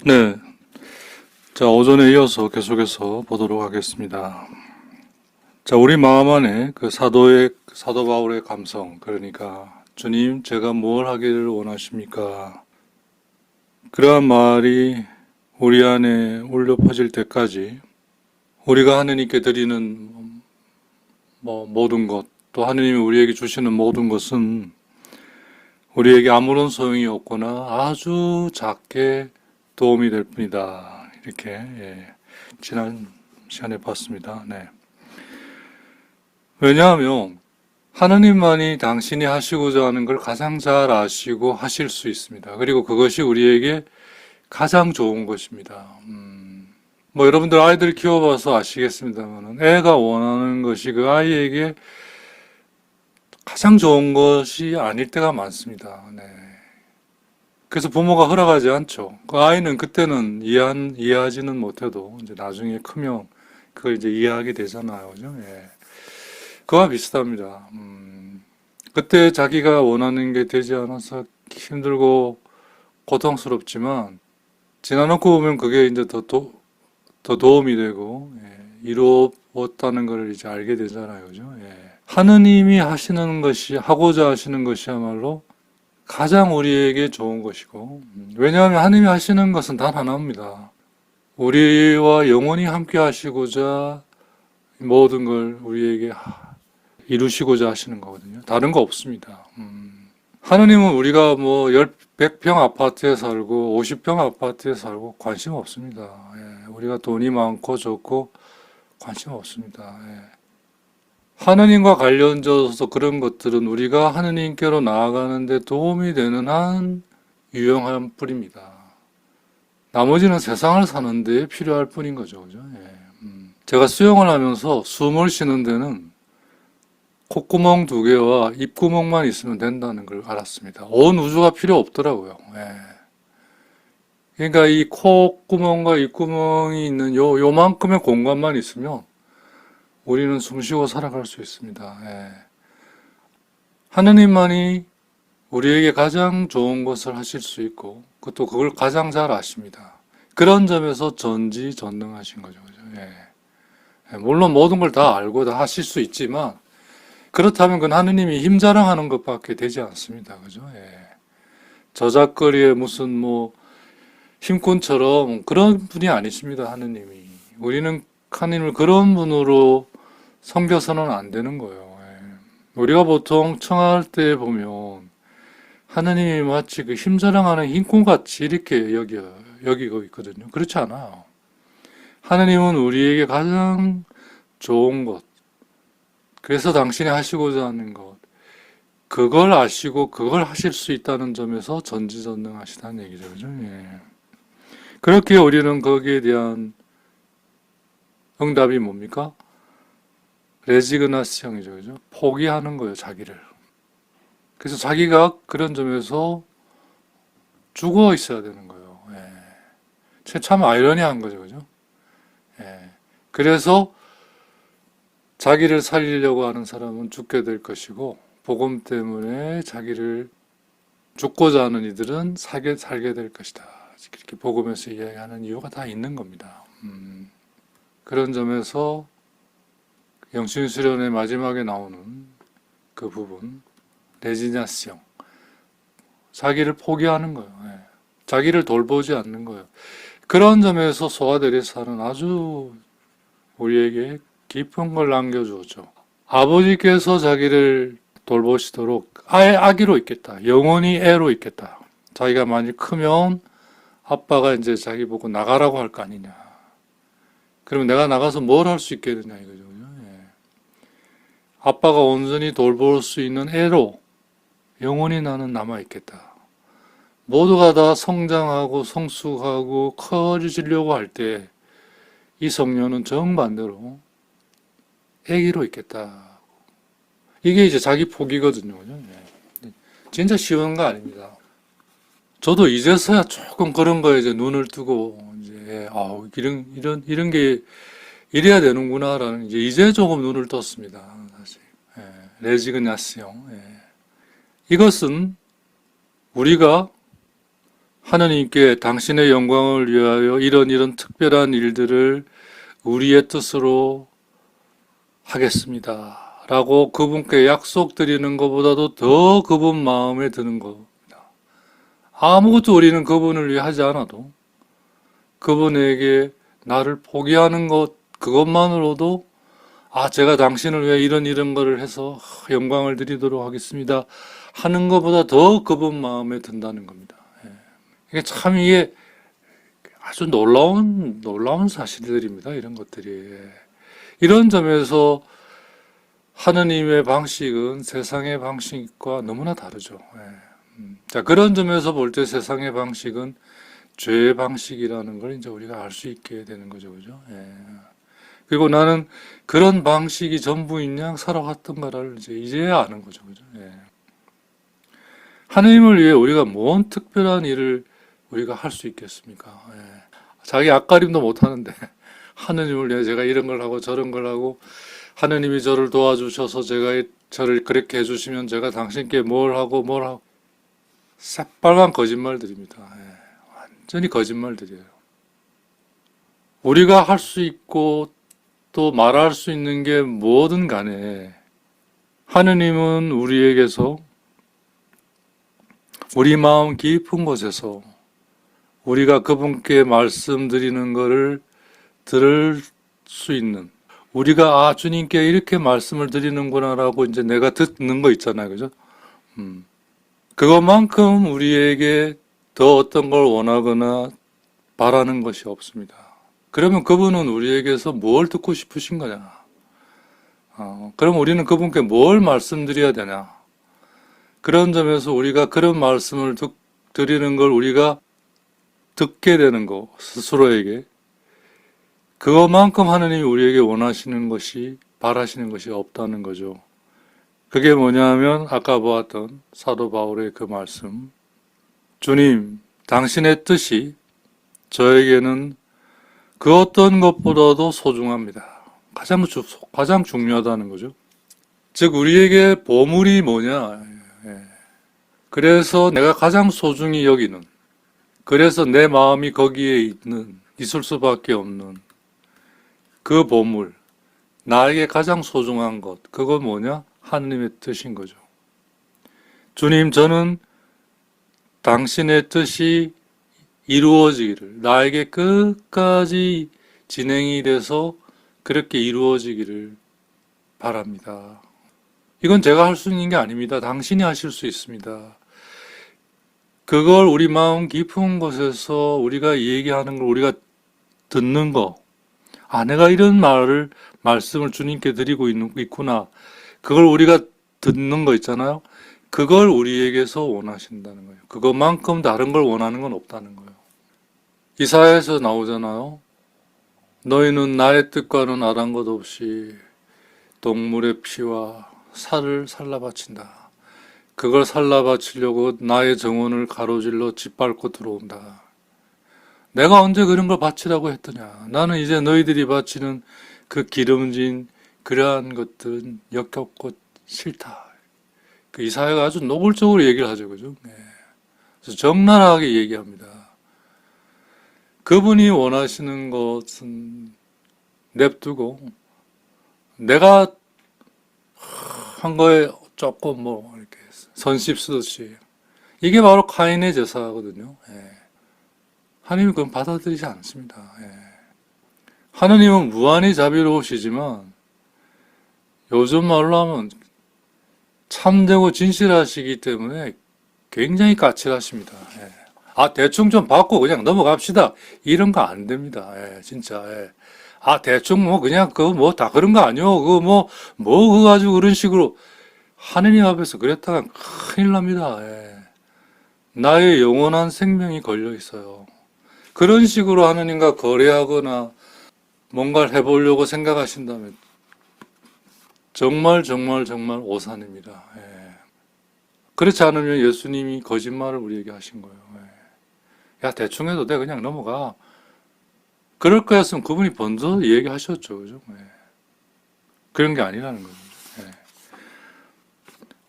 네. 자, 오전에 이어서 계속해서 보도록 하겠습니다. 자, 우리 마음 안에 그 사도 바울의 감성, 그러니까, 주님, 제가 뭘 하기를 원하십니까? 그러한 말이 우리 안에 울려 퍼질 때까지 우리가 하느님께 드리는 모든 것, 또 하느님이 우리에게 주시는 모든 것은 우리에게 아무런 소용이 없거나 아주 작게 도움이 될 뿐이다. 이렇게 지난 시간에 봤습니다. 네. 왜냐하면 하느님만이 당신이 하시고자 하는 걸 가장 잘 아시고 하실 수 있습니다. 그리고 그것이 우리에게 가장 좋은 것입니다. 여러분들 아이들 키워봐서 아시겠습니다만 애가 원하는 것이 그 아이에게 가장 좋은 것이 아닐 때가 많습니다. 네. 그래서 부모가 허락하지 않죠. 그 아이는 그때는 이해하지는 못해도 이제 나중에 크면 그걸 이제 이해하게 되잖아요. 그죠? 예. 그와 비슷합니다. 그때 자기가 원하는 게 되지 않아서 힘들고 고통스럽지만 지나놓고 보면 그게 이제 더 도움이 되고 이루었다는 걸 이제 알게 되잖아요. 그죠? 예. 하느님이 하고자 하시는 것이야말로 가장 우리에게 좋은 것이고, 왜냐하면 하느님이 하시는 것은 단 하나입니다. 우리와 영원히 함께 하시고자 모든 걸 우리에게 이루시고자 하시는 거거든요. 다른 거 없습니다. 하느님은 우리가 100평 아파트에 살고 50평 아파트에 살고 관심 없습니다. 예. 우리가 돈이 많고 적고 관심 없습니다. 예. 하느님과 관련져서 그런 것들은 우리가 하느님께로 나아가는데 도움이 되는 한 유용한 뿐입니다. 나머지는 세상을 사는데 필요할 뿐인 거죠. 그죠? 예. 제가 수영을 하면서 숨을 쉬는 데는 콧구멍 2개와 입구멍만 있으면 된다는 걸 알았습니다. 온 우주가 필요 없더라고요. 예. 그러니까 이 콧구멍과 입구멍이 있는 요만큼의 공간만 있으면 우리는 숨쉬고 살아갈 수 있습니다. 예. 하느님만이 우리에게 가장 좋은 것을 하실 수 있고 그걸 가장 잘 아십니다. 그런 점에서 전지전능하신 거죠. 그죠? 예. 물론 모든 걸 다 알고 다 하실 수 있지만 그렇다면 그건 하느님이 힘자랑하는 것밖에 되지 않습니다. 그죠? 예. 저작거리에 무슨 힘꾼처럼 그런 분이 아니십니다. 하느님이. 우리는 하느님을 그런 분으로 섬겨서는 안 되는 거예요. 예. 우리가 보통 청할 때 보면 하느님이 마치 그 힘자랑하는 힘꾼같이 이렇게 여기고 있거든요. 그렇지 않아요. 하느님은 우리에게 가장 좋은 것, 그래서 당신이 하시고자 하는 것, 그걸 아시고 그걸 하실 수 있다는 점에서 전지전능하시다는 얘기죠. 그죠? 예. 그렇게 우리는 거기에 대한 응답이 뭡니까? 레지그나시형이죠. 그죠? 포기하는 거예요, 자기를. 그래서 자기가 그런 점에서 죽어 있어야 되는 거예요. 예. 참 아이러니한 거죠. 그죠? 예. 그래서 자기를 살리려고 하는 사람은 죽게 될 것이고, 복음 때문에 자기를 죽고자 하는 이들은 살게 될 것이다. 이렇게 복음에서 이야기하는 이유가 다 있는 겁니다. 그런 점에서 영신 수련의 마지막에 나오는 그 부분, 레지냐스형, 자기를 포기하는 거예요. 예. 자기를 돌보지 않는 거예요. 그런 점에서 소아데레사는 아주 우리에게 깊은 걸 남겨주었죠. 아버지께서 자기를 돌보시도록 아기로 있겠다. 영원히 애로 있겠다. 자기가 만일 크면 아빠가 이제 자기 보고 나가라고 할 거 아니냐. 그러면 내가 나가서 뭘 할 수 있겠느냐 이거죠. 예. 아빠가 온전히 돌볼 수 있는 애로 영원히 나는 남아있겠다. 모두가 다 성장하고 성숙하고 커지려고 할 때 이 성녀는 정반대로 애기로 있겠다. 이게 이제 자기 포기거든요. 예. 진짜 쉬운 거 아닙니다. 저도 이제서야 조금 그런 거에 이제 눈을 뜨고 이제 이런 게 이래야 되는구나라는 이제 조금 눈을 떴습니다. 사실. 예. 레지그나스형. 예. 이것은 우리가 하느님께 당신의 영광을 위하여 이런 특별한 일들을 우리의 뜻으로 하겠습니다. 라고 그분께 약속드리는 것보다도 더 그분 마음에 드는 겁니다. 아무것도 우리는 그분을 위해 하지 않아도 그분에게 나를 포기하는 것, 그것만으로도 제가 당신을 위해 이런 거를 해서 영광을 드리도록 하겠습니다. 하는 것보다 더 그분 마음에 든다는 겁니다. 이게 아주 놀라운 사실들입니다. 이런 것들이. 이런 점에서 하느님의 방식은 세상의 방식과 너무나 다르죠. 자, 그런 점에서 볼 때 세상의 방식은 죄의 방식이라는 걸 이제 우리가 알 수 있게 되는 거죠. 그죠? 그리고 나는 그런 방식이 전부인 양 살아왔던가를 이제야 아는 거죠. 그죠? 하느님을 위해 우리가 뭔 특별한 일을 우리가 할 수 있겠습니까? 자기 앞가림도 못 하는데, 하느님을 위해 제가 이런 걸 하고 저런 걸 하고, 하느님이 저를 도와주셔서 저를 그렇게 해주시면 제가 당신께 뭘 하고 새빨간 거짓말들입니다. 완전히 거짓말들이에요. 우리가 할 수 있고 또 말할 수 있는 게 뭐든 간에 하느님은 우리에게서 우리 마음 깊은 곳에서 우리가 그분께 말씀드리는 것을 들을 수 있는, 우리가 주님께 이렇게 말씀을 드리는구나라고 이제 내가 듣는 거 있잖아요. 그죠? 그것만큼 우리에게 더 어떤 걸 원하거나 바라는 것이 없습니다. 그러면 그분은 우리에게서 뭘 듣고 싶으신 거냐? 그럼 우리는 그분께 뭘 말씀드려야 되냐? 그런 점에서 우리가 그런 말씀을 드리는 걸 우리가 듣게 되는 거, 스스로에게. 그것만큼 하느님이 우리에게 원하시는 것이, 바라시는 것이 없다는 거죠. 그게 뭐냐면 아까 보았던 사도 바울의 그 말씀. 주님, 당신의 뜻이 저에게는 그 어떤 것보다도 소중합니다. 가장 중요하다는 거죠. 즉, 우리에게 보물이 뭐냐. 그래서 내가 가장 소중히 여기는, 그래서 내 마음이 거기에 있을 수밖에 없는 그 보물, 나에게 가장 소중한 것, 그건 뭐냐? 하느님의 뜻인 거죠. 주님, 저는 당신의 뜻이 이루어지기를, 나에게 끝까지 진행이 돼서 그렇게 이루어지기를 바랍니다. 이건 제가 할 수 있는 게 아닙니다. 당신이 하실 수 있습니다. 그걸 우리 마음 깊은 곳에서 우리가 얘기하는 걸 우리가 듣는 거, 내가 이런 말씀을 주님께 드리고 있구나. 그걸 우리가 듣는 거 있잖아요. 그걸 우리에게서 원하신다는 거예요. 그것만큼 다른 걸 원하는 건 없다는 거예요. 이사야에서 나오잖아요. 너희는 나의 뜻과는 아랑 것 없이 동물의 피와 살을 살라바친다. 그걸 살라바치려고 나의 정원을 가로질러 짓밟고 들어온다. 내가 언제 그런 걸 바치라고 했더냐. 나는 이제 너희들이 바치는 그 기름진 그러한 것들은 역겹고 싫다. 그 이사야가 아주 노골적으로 얘기를 하죠. 그죠? 그래서 적나라하게 얘기합니다. 그분이 원하시는 것은 냅두고 내가 한 거에 조금 이렇게 선씹 쓰듯이, 이게 바로 카인의 제사거든요. 하나님은 그건 받아들이지 않습니다. 하느님은 무한히 자비로우시지만 요즘 말로 하면 참되고 진실하시기 때문에 굉장히 까칠하십니다. 대충 좀 받고 그냥 넘어갑시다. 이런 거 안 됩니다. 진짜. 대충 그냥 그거 다 그런 거 아니요. 그거 그거 가지고 그런 식으로 하느님 앞에서 그랬다가 큰일 납니다. 나의 영원한 생명이 걸려 있어요. 그런 식으로 하느님과 거래하거나 뭔가를 해보려고 생각하신다면 정말 오산입니다. 그렇지 않으면 예수님이 거짓말을 우리에게 하신 거예요. 야, 대충 해도 돼. 그냥 넘어가. 그럴 거였으면 그분이 먼저 얘기하셨죠. 그죠? 그런 게 아니라는 거죠.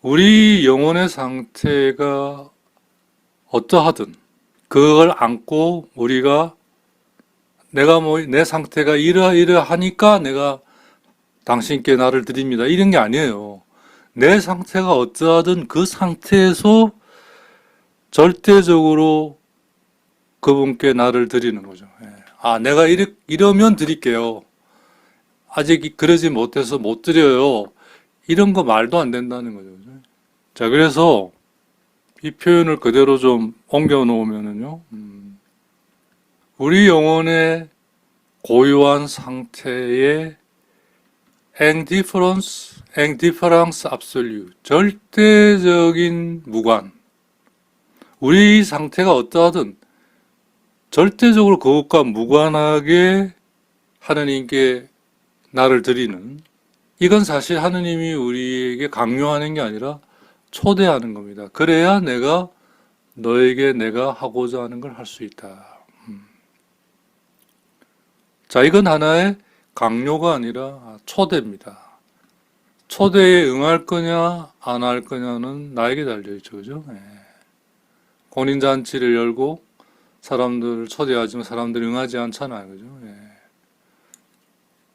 우리 영혼의 상태가 어떠하든 그걸 안고 우리가 내가 내 상태가 이러하니까 내가 당신께 나를 드립니다. 이런 게 아니에요. 내 상태가 어떠하든 그 상태에서 절대적으로 그분께 나를 드리는 거죠. 내가 이러면 드릴게요. 아직 그러지 못해서 못 드려요. 이런 거 말도 안 된다는 거죠. 자, 그래서 이 표현을 그대로 좀 옮겨 놓으면은요, 우리 영혼의 고유한 상태의 indifference absolute, 절대적인 무관. 우리 상태가 어떠하든 절대적으로 그것과 무관하게 하느님께 나를 드리는, 이건 사실 하느님이 우리에게 강요하는 게 아니라 초대하는 겁니다. 그래야 너에게 내가 하고자 하는 걸 할 수 있다. 자, 이건 하나의 강요가 아니라 초대입니다. 초대에 응할 거냐 안 할 거냐는 나에게 달려있죠. 그죠? 공인잔치를 열고 사람들을 초대하지만 사람들이 응하지 않잖아요. 그죠?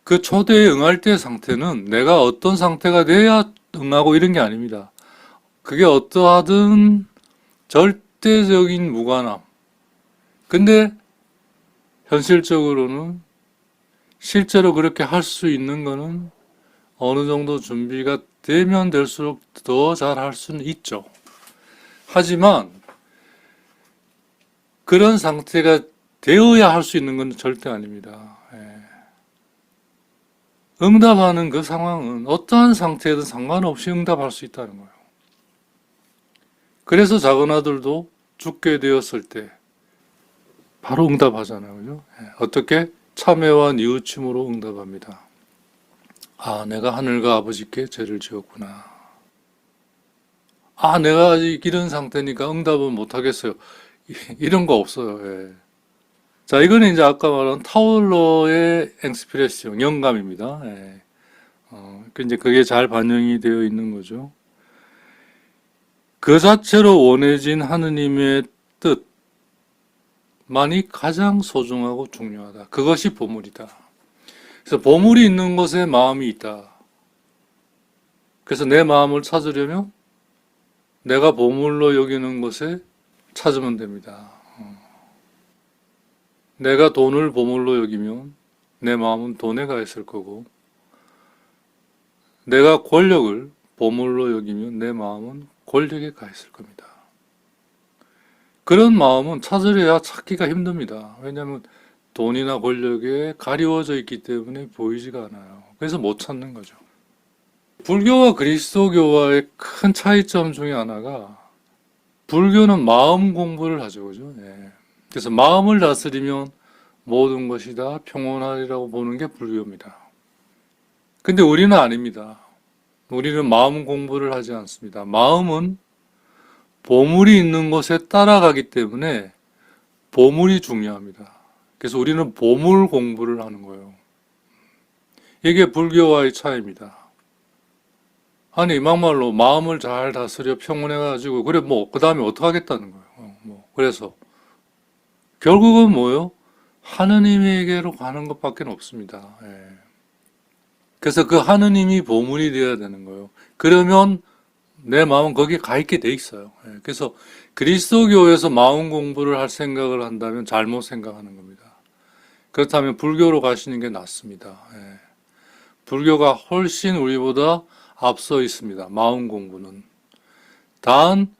그 초대에 응할 때의 상태는 내가 어떤 상태가 돼야 응하고 이런 게 아닙니다. 그게 어떠하든 절대적인 무관함. 근데 현실적으로는 실제로 그렇게 할 수 있는 거는 어느 정도 준비가 되면 될수록 더 잘 할 수는 있죠. 하지만 그런 상태가 되어야 할 수 있는 건 절대 아닙니다. 응답하는 그 상황은 어떠한 상태든 상관없이 응답할 수 있다는 거예요. 그래서 작은 아들도 죽게 되었을 때 바로 응답하잖아요. 그죠? 어떻게? 참회와 뉘우침으로 응답합니다. 내가 하늘과 아버지께 죄를 지었구나. 내가 아직 이런 상태니까 응답은 못하겠어요. 이런 거 없어요. 자, 이거는 이제 아까 말한 타올러의 엑스프레시온, 영감입니다. 이제 그게 잘 반영이 되어 있는 거죠. 그 자체로 원해진 하느님의 뜻만이 가장 소중하고 중요하다. 그것이 보물이다. 그래서 보물이 있는 곳에 마음이 있다. 그래서 내 마음을 찾으려면 내가 보물로 여기는 곳에 찾으면 됩니다. 내가 돈을 보물로 여기면 내 마음은 돈에 가 있을 거고, 내가 권력을 보물로 여기면 내 마음은 권력에 가 있을 겁니다. 그런 마음은 찾으려야 찾기가 힘듭니다. 왜냐하면 돈이나 권력에 가리워져 있기 때문에 보이지가 않아요. 그래서 못 찾는 거죠. 불교와 그리스도교와의 큰 차이점 중에 하나가, 불교는 마음 공부를 하죠. 그죠? 그래서 마음을 다스리면 모든 것이 다 평온하리라고 보는 게 불교입니다. 근데 우리는 아닙니다. 우리는 마음 공부를 하지 않습니다. 마음은 보물이 있는 곳에 따라가기 때문에 보물이 중요합니다. 그래서 우리는 보물 공부를 하는 거예요. 이게 불교와의 차이입니다. 아니, 막말로 마음을 잘 다스려 평온해가지고, 그래, 그 다음에 어떻게 하겠다는 거예요. 그래서, 결국은 뭐예요? 하느님에게로 가는 것밖에 없습니다. 그래서 그 하느님이 보물이 되어야 되는 거예요. 그러면 내 마음은 거기에 가 있게 돼 있어요. 그래서 그리스도교에서 마음 공부를 할 생각을 한다면 잘못 생각하는 겁니다. 그렇다면 불교로 가시는 게 낫습니다. 불교가 훨씬 우리보다 앞서 있습니다. 마음 공부는. 단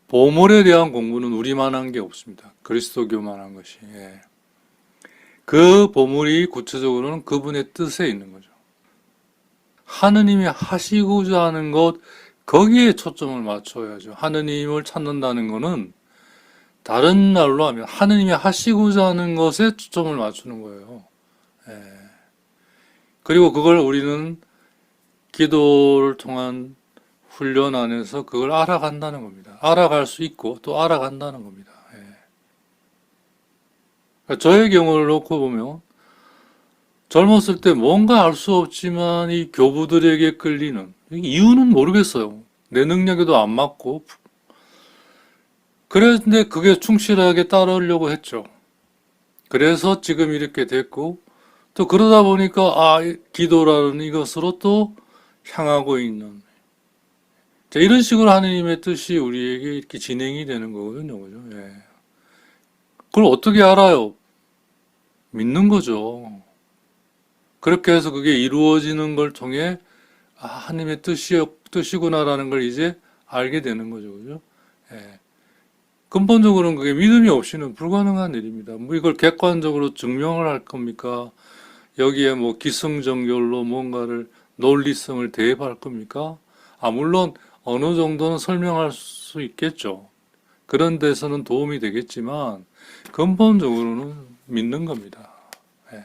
보물에 대한 공부는 우리만 한 게 없습니다. 그리스도교만 한 것이. 그 보물이 구체적으로는 그분의 뜻에 있는 거죠. 하느님이 하시고자 하는 것, 거기에 초점을 맞춰야죠. 하느님을 찾는다는 것은 다른 말로 하면 하느님이 하시고자 하는 것에 초점을 맞추는 거예요. 그리고 그걸 우리는 기도를 통한 훈련 안에서 그걸 알아간다는 겁니다. 알아갈 수 있고 또 알아간다는 겁니다. 저의 경우를 놓고 보면 젊었을 때 뭔가 알 수 없지만 이 교부들에게 끌리는 이유는 모르겠어요. 내 능력에도 안 맞고 그런데 그게 충실하게 따르려고 했죠. 그래서 지금 이렇게 됐고, 또 그러다 보니까, 기도라는 이것으로 또 향하고 있는. 자, 이런 식으로 하느님의 뜻이 우리에게 이렇게 진행이 되는 거거든요. 그죠? 예. 그걸 어떻게 알아요? 믿는 거죠. 그렇게 해서 그게 이루어지는 걸 통해, 하나님의 뜻이구나라는 걸 이제 알게 되는 거죠. 그죠? 예. 근본적으로는 그게 믿음이 없이는 불가능한 일입니다. 뭐 이걸 객관적으로 증명을 할 겁니까? 여기에 뭐 기승전결로 뭔가를 논리성을 대입할 겁니까? 물론 어느 정도는 설명할 수 있겠죠. 그런 데서는 도움이 되겠지만 근본적으로는 믿는 겁니다. 예.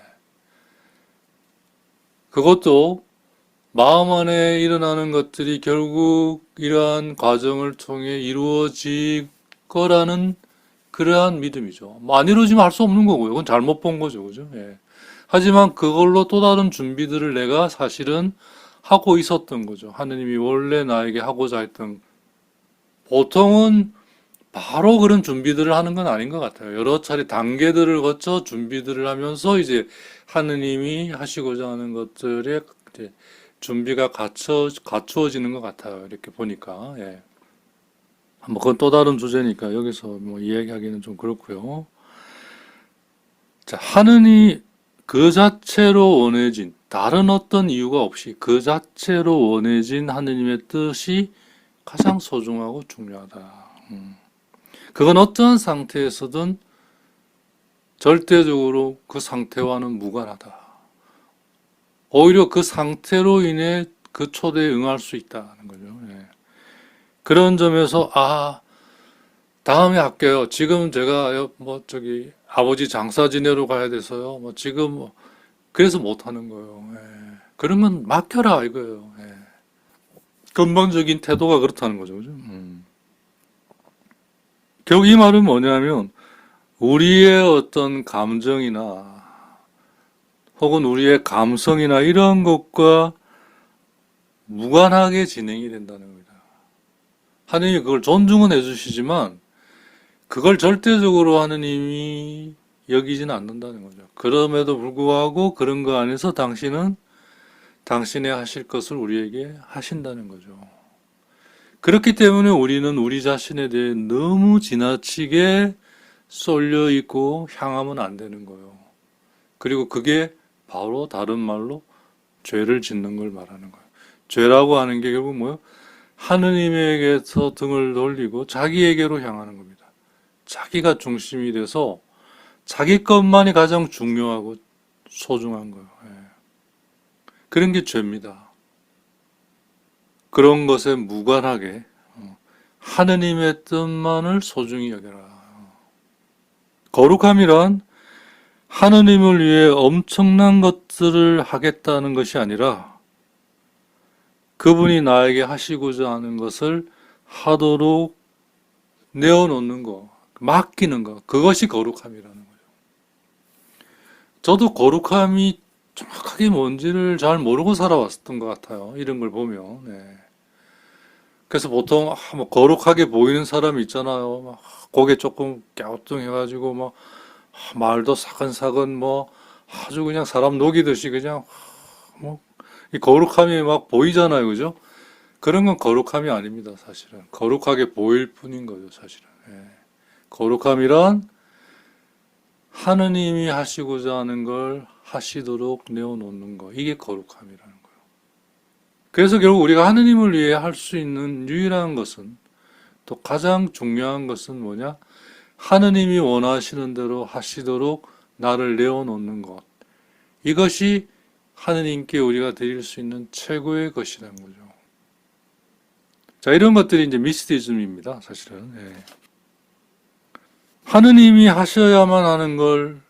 그것도 마음 안에 일어나는 것들이 결국 이러한 과정을 통해 이루어질 거라는 그러한 믿음이죠. 뭐 안 이루어지면 할 수 없는 거고요. 그건 잘못 본 거죠. 그죠? 예. 하지만 그걸로 또 다른 준비들을 내가 사실은 하고 있었던 거죠. 하느님이 원래 나에게 하고자 했던, 보통은 바로 그런 준비들을 하는 건 아닌 것 같아요. 여러 차례 단계들을 거쳐 준비들을 하면서 이제 하느님이 하시고자 하는 것들의 이제 준비가 갖추어지는 것 같아요. 이렇게 보니까. 예. 뭐 그건 또 다른 주제니까 여기서 뭐 이야기하기는 좀 그렇고요. 자, 하느님 그 자체로 원해진, 다른 어떤 이유가 없이 그 자체로 원해진 하느님의 뜻이 가장 소중하고 중요하다. 그건 어떠한 상태에서든 절대적으로 그 상태와는 무관하다. 오히려 그 상태로 인해 그 초대에 응할 수 있다는 거죠. 예. 그런 점에서 다음에 할게요. 지금 제가 아버지 장사 지내러 가야 돼서요. 지금 그래서 못 하는 거예요. 예. 그런 건 맡겨라 이거예요. 예. 근본적인 태도가 그렇다는 거죠. 그죠? 결국 이 말은 뭐냐면 우리의 어떤 감정이나 혹은 우리의 감성이나 이런 것과 무관하게 진행이 된다는 겁니다. 하느님이 그걸 존중은 해주시지만 그걸 절대적으로 하느님이 여기지는 않는다는 거죠. 그럼에도 불구하고 그런 거 안에서 당신은 당신의 하실 것을 우리에게 하신다는 거죠. 그렇기 때문에 우리는 우리 자신에 대해 너무 지나치게 쏠려 있고 향하면 안 되는 거예요. 그리고 그게 바로 다른 말로 죄를 짓는 걸 말하는 거예요. 죄라고 하는 게 결국 뭐예요? 하느님에게서 등을 돌리고 자기에게로 향하는 겁니다. 자기가 중심이 돼서 자기 것만이 가장 중요하고 소중한 거예요. 예. 그런 게 죄입니다. 그런 것에 무관하게 하느님의 뜻만을 소중히 여겨라. 거룩함이란 하느님을 위해 엄청난 것들을 하겠다는 것이 아니라 그분이 나에게 하시고자 하는 것을 하도록 내어놓는 거, 맡기는 거, 그것이 거룩함이라는 거죠. 저도 거룩함이 정확하게 뭔지를 잘 모르고 살아왔던 것 같아요. 이런 걸 보면. 네. 그래서 보통 뭐 거룩하게 보이는 사람이 있잖아요. 막 고개 조금 갸우뚱해가지고 막 말도 사근사근 뭐 아주 그냥 사람 녹이듯이 그냥 뭐 이 거룩함이 막 보이잖아요, 그죠? 그런 건 거룩함이 아닙니다, 사실은. 거룩하게 보일 뿐인 거죠, 사실은. 예. 거룩함이란 하느님이 하시고자 하는 걸 하시도록 내어놓는 거. 이게 거룩함이라는 거예요. 그래서 결국 우리가 하느님을 위해 할 수 있는 유일한 것은, 또 가장 중요한 것은 뭐냐? 하느님이 원하시는 대로 하시도록 나를 내어놓는 것. 이것이 하느님께 우리가 드릴 수 있는 최고의 것이라는 거죠. 자, 이런 것들이 이제 미스티즘입니다, 사실은. 예. 하느님이 하셔야만 하는 걸,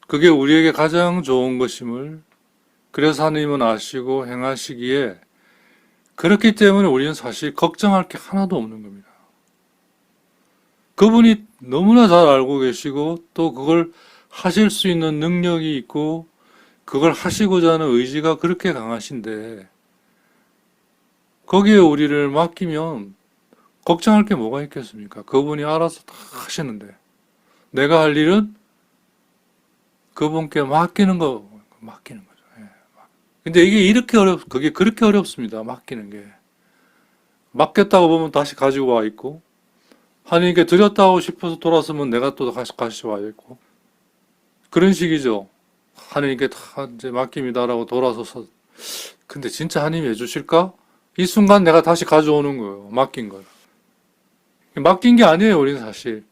그게 우리에게 가장 좋은 것임을, 그래서 하느님은 아시고 행하시기에, 그렇기 때문에 우리는 사실 걱정할 게 하나도 없는 겁니다. 그분이 너무나 잘 알고 계시고, 또 그걸 하실 수 있는 능력이 있고, 그걸 하시고자 하는 의지가 그렇게 강하신데, 거기에 우리를 맡기면 걱정할 게 뭐가 있겠습니까? 그분이 알아서 다 하시는데 내가 할 일은 그분께 맡기는 거죠. 예. 근데 이게 그게 그렇게 어렵습니다. 맡기는 게. 맡겼다고 보면 다시 가지고 와 있고, 하나님께 드렸다고 싶어서 돌아서면 내가 또 다시 와 있고, 그런 식이죠. 하나님께 다 이제 맡깁니다라고 돌아서서, 근데 진짜 하나님이 해주실까? 이 순간 내가 다시 가져오는 거예요. 맡긴 걸. 맡긴 게 아니에요, 우리는 사실.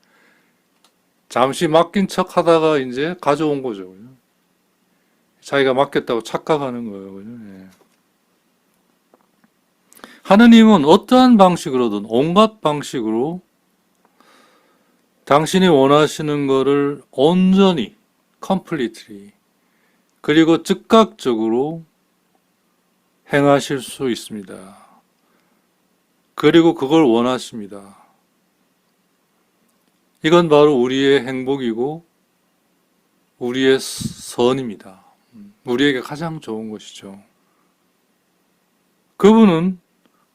잠시 맡긴 척 하다가 이제 가져온 거죠. 자기가 맡겼다고 착각하는 거예요. 그죠? 예. 하느님은 어떠한 방식으로든 온갖 방식으로 당신이 원하시는 거를 온전히, completely, 그리고 즉각적으로 행하실 수 있습니다. 그리고 그걸 원하십니다. 이건 바로 우리의 행복이고 우리의 선입니다. 우리에게 가장 좋은 것이죠. 그분은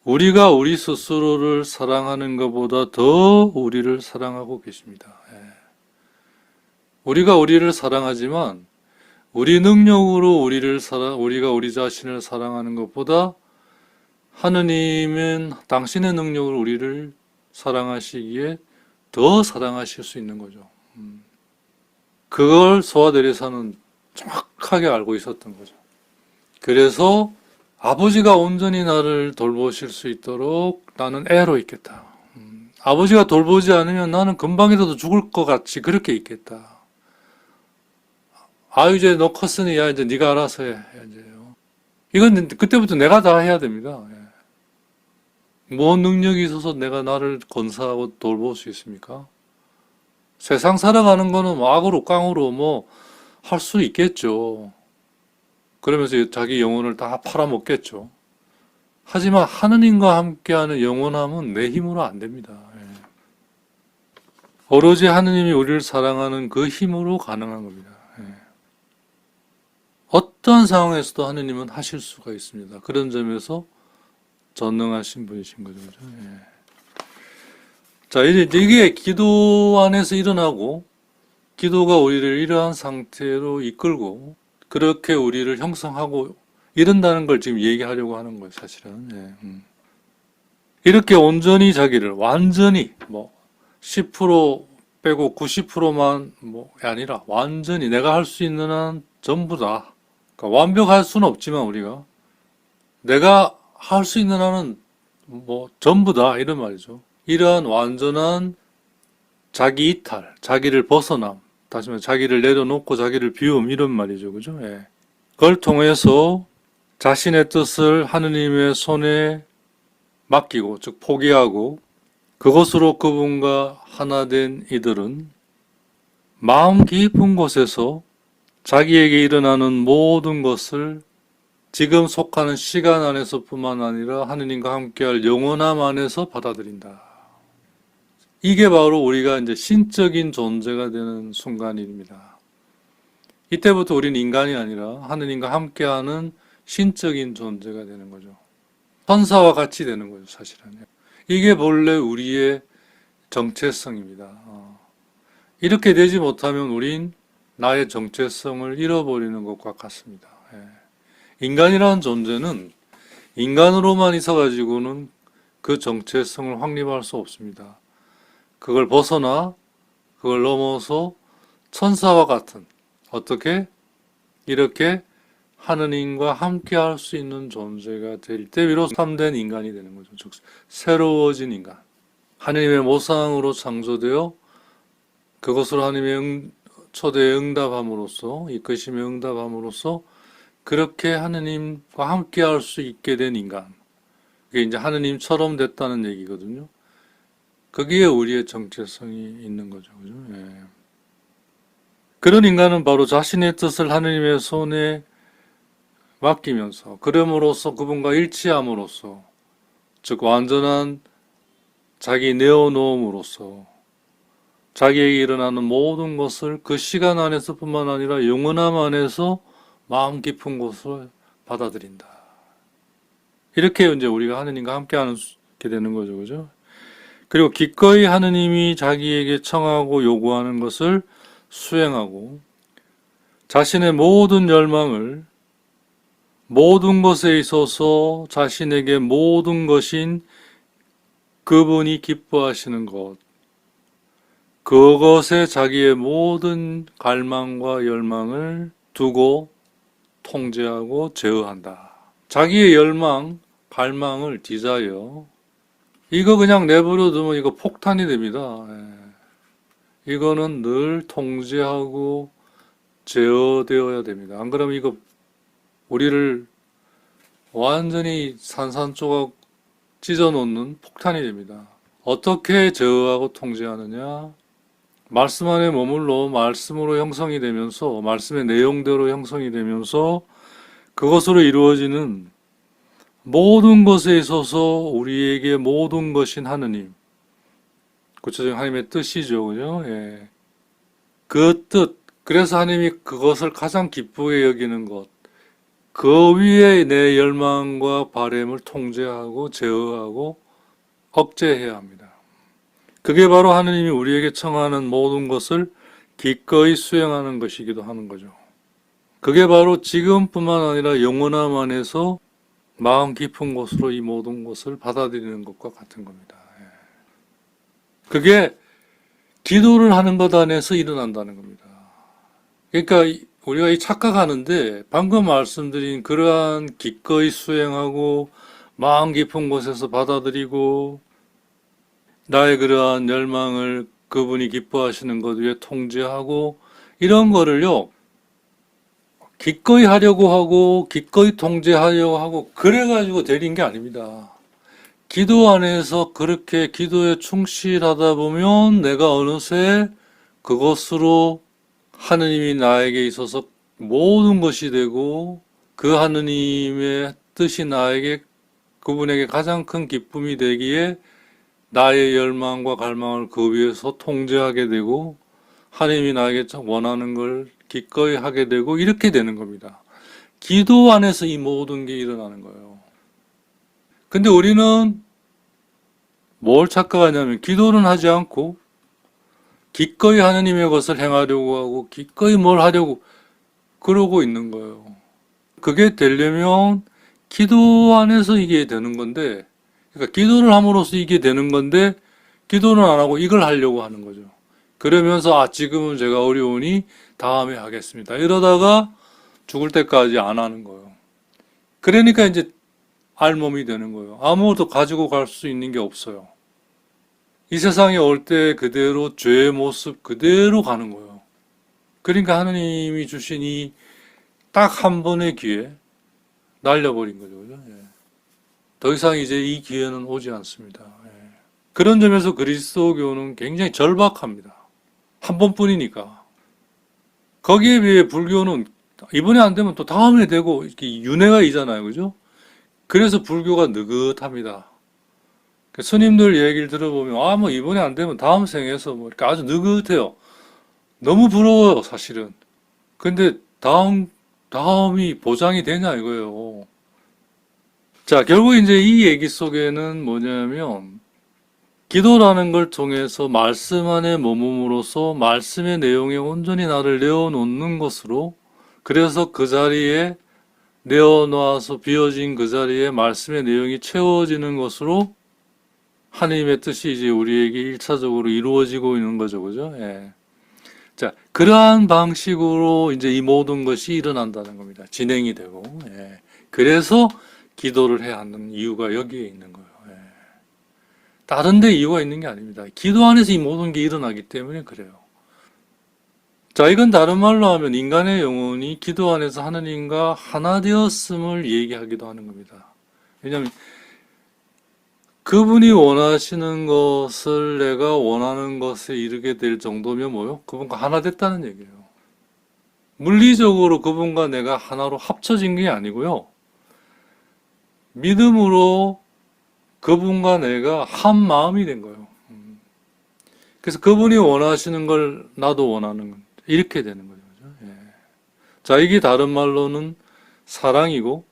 우리가 우리 스스로를 사랑하는 것보다 더 우리를 사랑하고 계십니다. 우리가 우리를 사랑하지만 우리 능력으로 우리가 우리 자신을 사랑하는 것보다 하느님은 당신의 능력으로 우리를 사랑하시기에 더 사랑하실 수 있는 거죠. 그걸 소아데레사는 정확하게 알고 있었던 거죠. 그래서 아버지가 온전히 나를 돌보실 수 있도록 나는 애로 있겠다. 아버지가 돌보지 않으면 나는 금방이라도 죽을 것 같이 그렇게 있겠다. 이제 너 컸으니 야 이제 네가 알아서 해. 이제요. 이건 그때부터 내가 다 해야 됩니다. 뭔 능력이 있어서 내가 나를 건사하고 돌볼 수 있습니까? 세상 살아가는 거는 악으로 깡으로 할 수 있겠죠. 그러면서 자기 영혼을 다 팔아먹겠죠. 하지만 하느님과 함께하는 영원함은 내 힘으로 안 됩니다. 오로지 하느님이 우리를 사랑하는 그 힘으로 가능한 겁니다. 어떠한 상황에서도 하느님은 하실 수가 있습니다. 그런 점에서 전능하신 분이신 거죠. 자, 이게 기도 안에서 일어나고, 기도가 우리를 이러한 상태로 이끌고, 그렇게 우리를 형성하고 이런다는 걸 지금 얘기하려고 하는 거예요, 사실은. 이렇게 온전히 자기를, 완전히, 10% 빼고 90%만, 아니라, 완전히 내가 할 수 있는 한 전부 다. 그러니까 완벽할 수는 없지만, 우리가. 내가 할 수 있는 한은, 전부 다, 이런 말이죠. 이러한 완전한 자기 이탈, 자기를 벗어남, 다시 말해 자기를 내려놓고 자기를 비움, 이런 말이죠. 그죠? 그걸 통해서 자신의 뜻을 하느님의 손에 맡기고, 즉 포기하고, 그것으로 그분과 하나 된 이들은 마음 깊은 곳에서 자기에게 일어나는 모든 것을 지금 속하는 시간 안에서뿐만 아니라 하느님과 함께할 영원함 안에서 받아들인다. 이게 바로 우리가 이제 신적인 존재가 되는 순간입니다. 이때부터 우리는 인간이 아니라 하느님과 함께하는 신적인 존재가 되는 거죠. 천사와 같이 되는 거죠, 사실은. 이게 본래 우리의 정체성입니다. 이렇게 되지 못하면 우린 나의 정체성을 잃어버리는 것과 같습니다. 인간이라는 존재는 인간으로만 있어가지고는 그 정체성을 확립할 수 없습니다. 그걸 벗어나, 그걸 넘어서 천사와 같은, 어떻게? 이렇게 하느님과 함께 할 수 있는 존재가 될 때 비로소 참된 인간이 되는 거죠. 즉, 새로워진 인간. 하느님의 모상으로 창조되어 그것으로 하느님의 초대에 응답함으로써, 이끄심에 응답함으로써 그렇게 하느님과 함께 할 수 있게 된 인간. 그게 이제 하느님처럼 됐다는 얘기거든요. 거기에 우리의 정체성이 있는 거죠. 그죠? 그런 인간은 바로 자신의 뜻을 하느님의 손에 맡기면서, 그럼으로써 그분과 일치함으로써, 즉 완전한 자기 내어놓음으로써 자기에게 일어나는 모든 것을 그 시간 안에서뿐만 아니라 영원함 안에서 마음 깊은 곳을 받아들인다. 이렇게 이제 우리가 하느님과 함께하게 되는 거죠, 그죠? 그리고 기꺼이 하느님이 자기에게 청하고 요구하는 것을 수행하고 자신의 모든 열망을 모든 것에 있어서 자신에게 모든 것인 그분이 기뻐하시는 것, 그것에 자기의 모든 갈망과 열망을 두고 통제하고 제어한다. 자기의 열망, 갈망을 디자이어, 이거 그냥 내버려 두면 이거 폭탄이 됩니다. 이거는 늘 통제하고 제어되어야 됩니다. 안 그러면 이거 우리를 완전히 산산조각 찢어놓는 폭탄이 됩니다. 어떻게 제어하고 통제하느냐? 말씀 안에 머물러 말씀으로 형성이 되면서 말씀의 내용대로 형성이 되면서 그것으로 이루어지는 모든 것에 있어서 우리에게 모든 것인 하느님, 구체적인 하나님의 뜻이죠, 그죠? 예. 그 뜻, 그래서 하나님이 그것을 가장 기쁘게 여기는 것, 그 위에 내 열망과 바램을 통제하고 제어하고 억제해야 합니다. 그게 바로 하느님이 우리에게 청하는 모든 것을 기꺼이 수행하는 것이기도 하는 거죠. 그게 바로 지금뿐만 아니라 영원함 안에서 마음 깊은 곳으로 이 모든 것을 받아들이는 것과 같은 겁니다. 그게 기도를 하는 것 안에서 일어난다는 겁니다. 그러니까 우리가 이 착각하는데 방금 말씀드린 그러한 기꺼이 수행하고 마음 깊은 곳에서 받아들이고 나의 그러한 열망을 그분이 기뻐하시는 것 위에 통제하고 이런 거를요 기꺼이 하려고 하고 기꺼이 통제하려고 하고 그래가지고 되는 게 아닙니다. 기도 안에서 그렇게 기도에 충실하다 보면 내가 어느새 그것으로 하느님이 나에게 있어서 모든 것이 되고 그 하느님의 뜻이 나에게 그분에게 가장 큰 기쁨이 되기에 나의 열망과 갈망을 그 위에서 통제하게 되고 하느님이 나에게 원하는 걸 기꺼이 하게 되고 이렇게 되는 겁니다. 기도 안에서 이 모든 게 일어나는 거예요. 근데 우리는 뭘 착각하냐면 기도는 하지 않고 기꺼이 하느님의 것을 행하려고 하고 기꺼이 뭘 하려고 그러고 있는 거예요. 그게 되려면 기도 안에서 이게 되는 건데 그러니까 기도를 함으로써 이게 되는 건데 기도는 안 하고 이걸 하려고 하는 거죠. 그러면서 지금은 제가 어려우니 다음에 하겠습니다. 이러다가 죽을 때까지 안 하는 거예요. 그러니까 이제 알몸이 되는 거예요. 아무것도 가지고 갈 수 있는 게 없어요. 이 세상에 올 때 그대로 죄의 모습 그대로 가는 거예요. 그러니까 하느님이 주신 이 딱 한 번의 기회 날려버린 거죠. 그죠? 더 이상 이제 이 기회는 오지 않습니다. 그런 점에서 그리스도교는 굉장히 절박합니다. 한 번뿐이니까. 거기에 비해 불교는 이번에 안 되면 또 다음에 되고 이렇게 윤회가 있잖아요. 그죠? 그래서 불교가 느긋합니다. 스님들 얘기를 들어보면 뭐 이번에 안 되면 다음 생에서 뭐 이렇게 아주 느긋해요. 너무 부러워요, 사실은. 근데 다음이 보장이 되냐 이거예요. 자, 결국 이제 이 얘기 속에는 뭐냐면 기도라는 걸 통해서 말씀 안에 머금으로써 말씀의 내용에 온전히 나를 내어놓는 것으로 그래서 그 자리에 내어놓아서 비어진 그 자리에 말씀의 내용이 채워지는 것으로 하나님의 뜻이 이제 우리에게 1차적으로 이루어지고 있는 거죠. 그죠? 예. 자, 그러한 방식으로 이제 이 모든 것이 일어난다는 겁니다. 진행이 되고. 예. 그래서 기도를 해야 하는 이유가 여기에 있는 거예요. 예. 다른 데 이유가 있는 게 아닙니다. 기도 안에서 이 모든 게 일어나기 때문에 그래요. 자, 이건 다른 말로 하면 인간의 영혼이 기도 안에서 하느님과 하나 되었음을 얘기하기도 하는 겁니다. 왜냐하면 그분이 원하시는 것을 내가 원하는 것에 이르게 될 정도면 뭐요? 그분과 하나 됐다는 얘기예요. 물리적으로 그분과 내가 하나로 합쳐진 게 아니고요. 믿음으로 그분과 내가 한 마음이 된 거예요. 그래서 그분이 원하시는 걸 나도 원하는 건 이렇게 되는 거죠. 예. 자, 이게 다른 말로는 사랑이고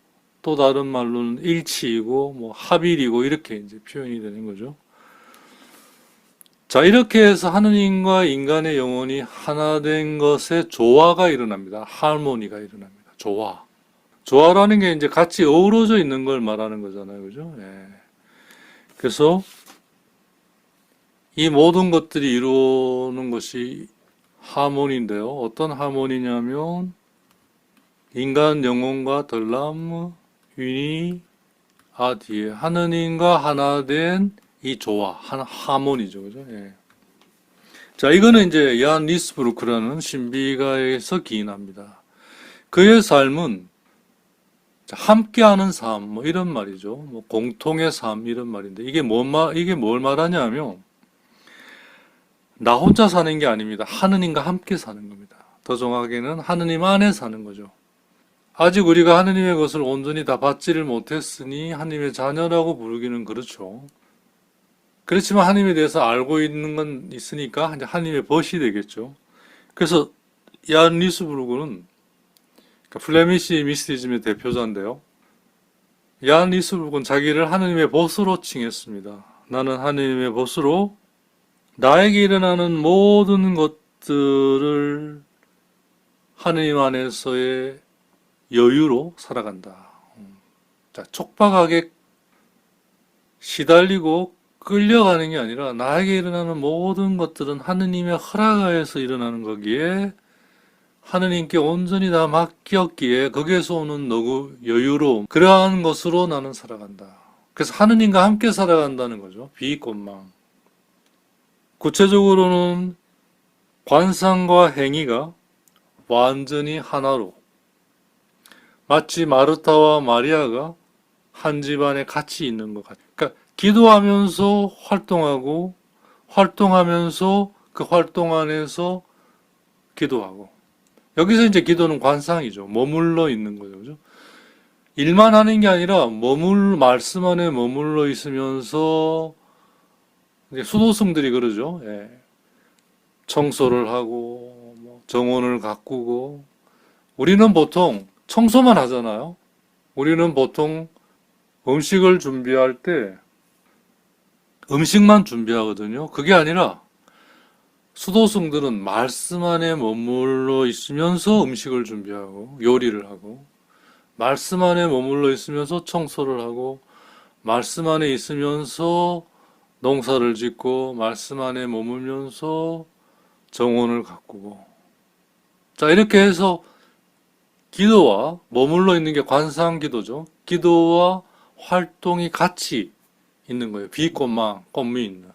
또 다른 말로는 일치이고 뭐 합일이고 이렇게 이제 표현이 되는 거죠. 자, 이렇게 해서 하느님과 인간의 영혼이 하나 된 것에 조화가 일어납니다. 하모니가 일어납니다. 조화. 조화라는 게 이제 같이 어우러져 있는 걸 말하는 거잖아요. 그죠? 예. 그래서 이 모든 것들이 이루는 것이 하모니인데요. 어떤 하모니냐면 인간 영혼과 덜람, 유니, 아디에 하느님과 하나 된 이 조화, 하모니죠. 그죠? 예. 자, 이거는 이제 야한 리스부르크라는 신비가에서 기인합니다. 그의 삶은 함께하는 삶, 뭐 이런 말이죠. 뭐 공통의 삶 이런 말인데 이게 뭘 말하냐면 나 혼자 사는 게 아닙니다. 하느님과 함께 사는 겁니다. 더 정확하게는 하느님 안에 사는 거죠. 아직 우리가 하느님의 것을 온전히 다 받지를 못했으니 하느님의 자녀라고 부르기는 그렇죠. 그렇지만 하느님에 대해서 알고 있는 건 있으니까 이제 하느님의 벗이 되겠죠. 그래서 야한 리스부르크는 플레미시 미스티즘의 대표자인데요. 야한 리스부르크는 자기를 하느님의 벗으로 칭했습니다. 나는 하느님의 벗으로 나에게 일어나는 모든 것들을 하느님 안에서의 여유로 살아간다. 자, 촉박하게 시달리고 끌려가는 게 아니라 나에게 일어나는 모든 것들은 하느님의 허락하에서 일어나는 거기에 하느님께 온전히 다 맡겼기에 거기에서 오는 너구 여유로움 그러한 것으로 나는 살아간다. 그래서 하느님과 함께 살아간다는 거죠. 비권망. 구체적으로는 관상과 행위가 완전히 하나로 마치 마르타와 마리아가 한 집안에 같이 있는 것 같아요. 그러니까 기도하면서 활동하고 활동하면서 그 활동 안에서 기도하고 여기서 이제 기도는 관상이죠. 머물러 있는 거죠. 그죠? 일만 하는 게 아니라 말씀 안에 머물러 있으면서 수도승들이 그러죠. 예. 청소를 하고 정원을 가꾸고 우리는 보통 청소만 하잖아요. 우리는 보통 음식을 준비할 때 음식만 준비하거든요. 그게 아니라 수도승들은 말씀 안에 머물러 있으면서 음식을 준비하고 요리를 하고 말씀 안에 머물러 있으면서 청소를 하고 말씀 안에 있으면서 농사를 짓고 말씀 안에 머물면서 정원을 가꾸고 자 이렇게 해서 기도와 머물러 있는 게 관상기도죠. 기도와 활동이 같이 있는 거예요. 비꽃망, 꽃미 있는.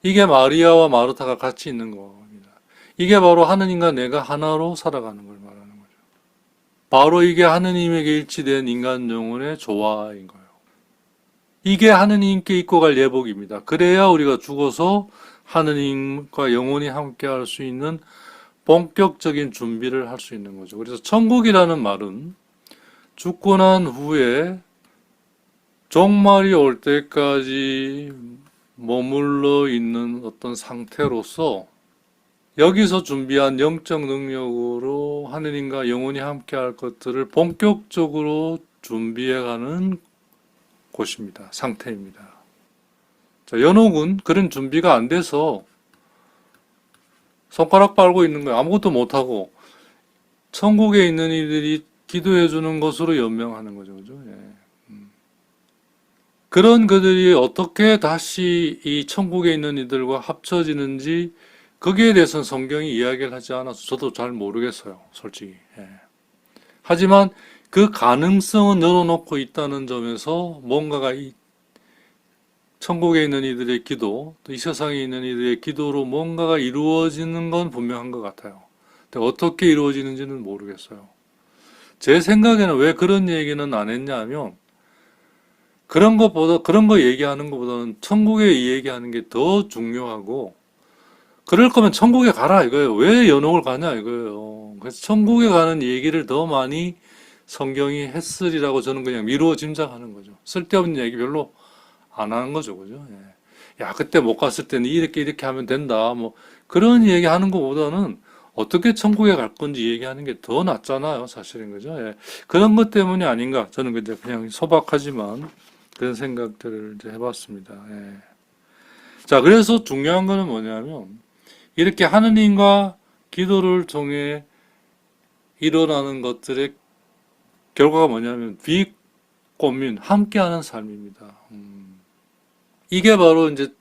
이게 마리아와 마르타가 같이 있는 겁니다. 이게 바로 하느님과 내가 하나로 살아가는 걸 말하는 거죠. 바로 이게 하느님에게 일치된 인간 영혼의 조화인 거예요. 이게 하느님께 입고 갈 예복입니다. 그래야 우리가 죽어서 하느님과 영원히 함께 할 수 있는 본격적인 준비를 할 수 있는 거죠. 그래서 천국이라는 말은 죽고 난 후에 종말이 올 때까지 머물러 있는 어떤 상태로서 여기서 준비한 영적 능력으로 하느님과 영원히 함께 할 것들을 본격적으로 준비해가는 곳입니다. 상태입니다. 자, 연옥은 그런 준비가 안 돼서 손가락 빨고 있는 거예요. 아무것도 못하고 천국에 있는 이들이 기도해 주는 것으로 연명하는 거죠. 그죠? 예. 그런 그들이 어떻게 다시 이 천국에 있는 이들과 합쳐지는지 거기에 대해서는 성경이 이야기를 하지 않아서 저도 잘 모르겠어요. 솔직히. 예. 하지만 그 가능성은 열어놓고 있다는 점에서 뭔가가 이 천국에 있는 이들의 기도, 또 이 세상에 있는 이들의 기도로 뭔가가 이루어지는 건 분명한 것 같아요. 근데 어떻게 이루어지는지는 모르겠어요. 제 생각에는 왜 그런 얘기는 안 했냐 하면 그런 거 얘기하는 것보다는 천국에 얘기하는 게 더 중요하고 그럴 거면 천국에 가라 이거예요. 왜 연옥을 가냐 이거예요. 그래서 천국에 가는 얘기를 더 많이 성경이 했으리라고 저는 그냥 미루어 짐작하는 거죠. 쓸데없는 얘기 별로 안 하는 거죠. 그죠? 예. 야, 그때 못 갔을 때는 이렇게 하면 된다. 뭐, 그런 얘기 하는 것보다는 어떻게 천국에 갈 건지 얘기하는 게 더 낫잖아요. 사실은. 그죠? 예. 그런 것 때문이 아닌가. 저는 그냥 소박하지만 그런 생각들을 이제 해봤습니다. 예. 자, 그래서 중요한 거는 뭐냐면, 이렇게 하느님과 기도를 통해 일어나는 것들의 결과가 뭐냐면, 비꼬민, 함께하는 삶입니다. 이게 바로 이제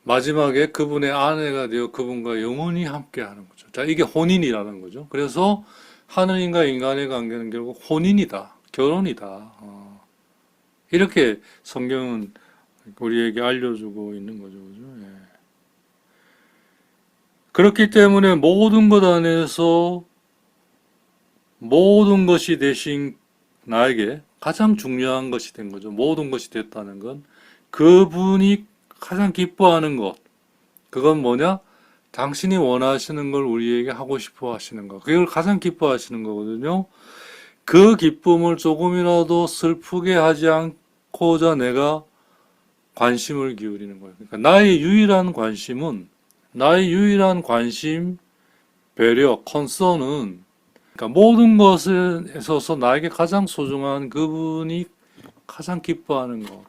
마지막에 그분의 아내가 되어 그분과 영원히 함께하는 거죠. 자, 이게 혼인이라는 거죠. 그래서 하느님과 인간의 관계는 결국 혼인이다. 결혼이다. 이렇게 성경은 우리에게 알려주고 있는 거죠. 그죠? 예. 그렇기 때문에 모든 것 안에서 모든 것이 대신 나에게 가장 중요한 것이 된 거죠. 모든 것이 됐다는 건 그분이 가장 기뻐하는 것. 그건 뭐냐? 당신이 원하시는 걸 우리에게 하고 싶어 하시는 거. 그걸 가장 기뻐하시는 거거든요. 그 기쁨을 조금이라도 슬프게 하지 않고자 내가 관심을 기울이는 거예요. 그러니까 나의 유일한 관심, 배려, 컨선은 그러니까 모든 것에 있어서 나에게 가장 소중한 그분이 가장 기뻐하는 것.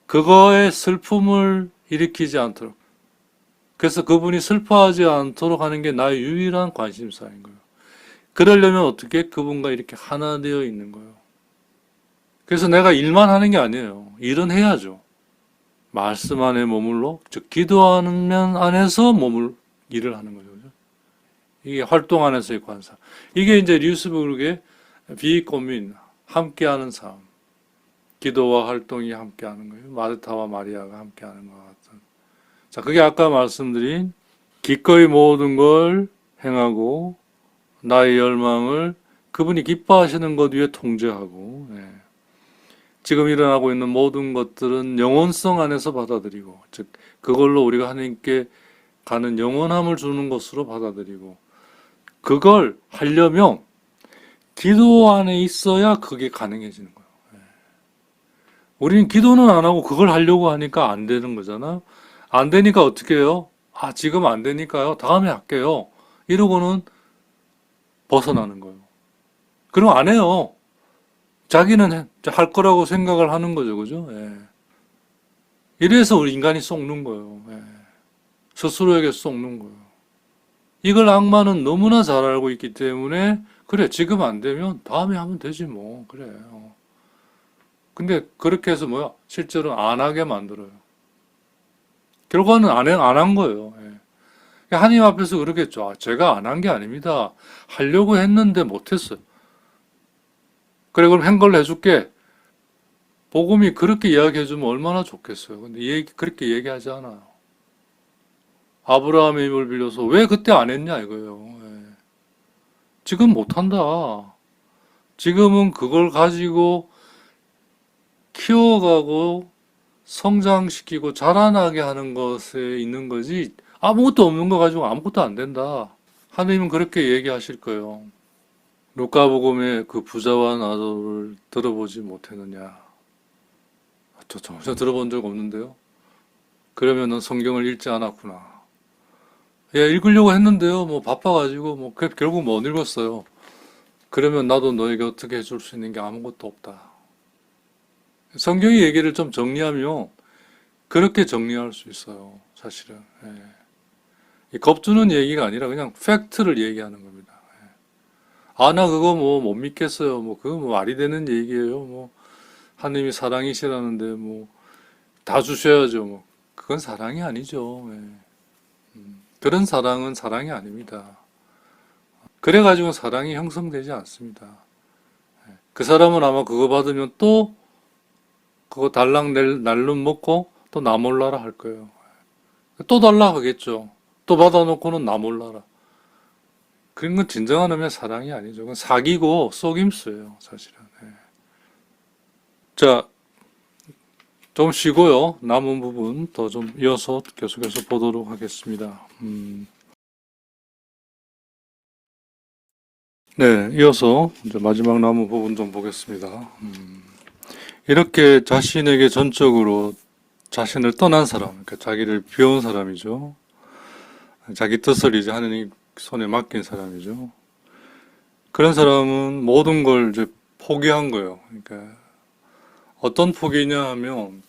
그거에 슬픔을 일으키지 않도록. 그래서 그분이 슬퍼하지 않도록 하는 게 나의 유일한 관심사인 거예요. 그러려면 어떻게 그분과 이렇게 하나 되어 있는 거예요. 그래서 내가 일만 하는 게 아니에요. 일은 해야죠. 말씀 안에 머물러, 즉 기도하는 면 안에서 일을 하는 거죠. 그죠? 이게 활동 안에서의 관사. 이게 이제 류스부르크의 비고민, 함께하는 삶. 기도와 활동이 함께하는 거예요. 마르타와 마리아가 함께하는 것 같은. 자, 그게 아까 말씀드린 기꺼이 모든 걸 행하고 나의 열망을 그분이 기뻐하시는 것 위에 통제하고, 예. 지금 일어나고 있는 모든 것들은 영원성 안에서 받아들이고, 즉 그걸로 우리가 하나님께 가는 영원함을 주는 것으로 받아들이고, 그걸 하려면 기도 안에 있어야 그게 가능해지는 거예요. 우리는 기도는 안 하고 그걸 하려고 하니까 안 되는 거잖아. 안 되니까 어떻게 해요? 아, 지금 안 되니까요. 다음에 할게요. 이러고는 벗어나는 거예요. 그럼 안 해요. 자기는 할 거라고 생각을 하는 거죠. 그죠? 예. 이래서 우리 인간이 썩는 거예요. 예. 스스로에게 썩는 거예요. 이걸 악마는 너무나 잘 알고 있기 때문에, 그래, 지금 안 되면 다음에 하면 되지 뭐. 그래. 근데 그렇게 해서 뭐야? 실제로 안 하게 만들어요. 결과는 안 한 거예요. 예. 하나님 앞에서 그러겠죠. 아, 제가 안 한 게 아닙니다. 하려고 했는데 못했어요. 그래, 그럼 한 걸로 해줄게. 복음이 그렇게 이야기해주면 얼마나 좋겠어요. 근데 그렇게 얘기하지 않아요. 아브라함의 힘을 빌려서 왜 그때 안 했냐 이거예요. 예. 지금 못한다. 지금은 그걸 가지고 키워가고 성장시키고 자라나게 하는 것에 있는 거지 아무것도 없는 거 가지고 아무것도 안 된다. 하느님은 그렇게 얘기하실 거예요. 루카복음의 그 부자와 나도를 들어보지 못했느냐. 저 전혀 들어본 적 없는데요. 그러면은 성경을 읽지 않았구나. 예, 읽으려고 했는데요. 뭐 바빠가지고 뭐 결국 못 읽었어요. 그러면 나도 너에게 어떻게 해줄 수 있는 게 아무것도 없다. 성경의 얘기를 좀 정리하면 그렇게 정리할 수 있어요. 사실은. 예. 이 겁주는 얘기가 아니라 그냥 팩트를 얘기하는 겁니다. 예. 아, 나 그거 뭐 못 믿겠어요. 뭐 그거 뭐 말이 되는 얘기예요. 뭐 하나님이 사랑이시라는데 뭐 다 주셔야죠. 뭐 그건 사랑이 아니죠. 예. 그런 사랑은 사랑이 아닙니다. 그래가지고 사랑이 형성되지 않습니다. 그 사람은 아마 그거 받으면 또 그거 달랑 날름 먹고 또 나 몰라라 할 거예요. 또 달라 하겠죠. 또 받아놓고는 나 몰라라. 그런 건 진정한 의미의 사랑이 아니죠. 그건 사기고 속임수예요, 사실은. 예. 자, 좀 쉬고요. 남은 부분 더 좀 이어서 계속해서 보도록 하겠습니다. 네, 이어서 이제 마지막 남은 부분 좀 보겠습니다. 이렇게 자신에게 전적으로 자신을 떠난 사람, 그러니까 자기를 비운 사람이죠. 자기 뜻을 이제 하느님 손에 맡긴 사람이죠. 그런 사람은 모든 걸 이제 포기한 거예요. 그러니까 어떤 포기냐 하면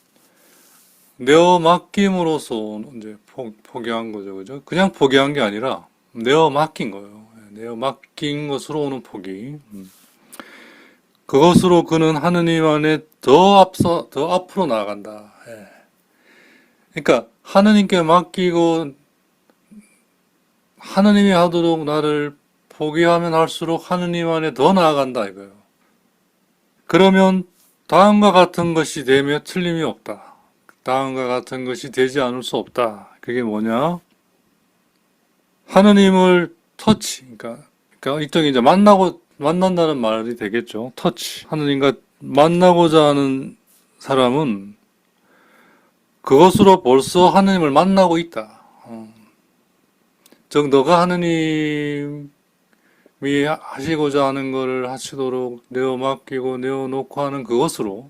내어 맡김으로써 이제 포기한 거죠, 그죠? 그냥 포기한 게 아니라 내어 맡긴 거예요. 내어 맡긴 것으로 오는 포기. 그것으로 그는 하느님 안에 더 앞으로 나아간다. 예. 그러니까 하느님께 맡기고 하느님이 하도록 나를 포기하면 할수록 하느님 안에 더 나아간다 이거예요. 그러면 다음과 같은 것이 되며 틀림이 없다. 다음과 같은 것이 되지 않을 수 없다. 그게 뭐냐? 하느님을 터치, 그러니까 이쪽에 이제 만난다는 말이 되겠죠. 터치. 하느님과 만나고자 하는 사람은 그것으로 벌써 하느님을 만나고 있다. 즉, 너가 하느님이 하시고자 하는 것을 하시도록 내어 맡기고 내어 놓고 하는 그것으로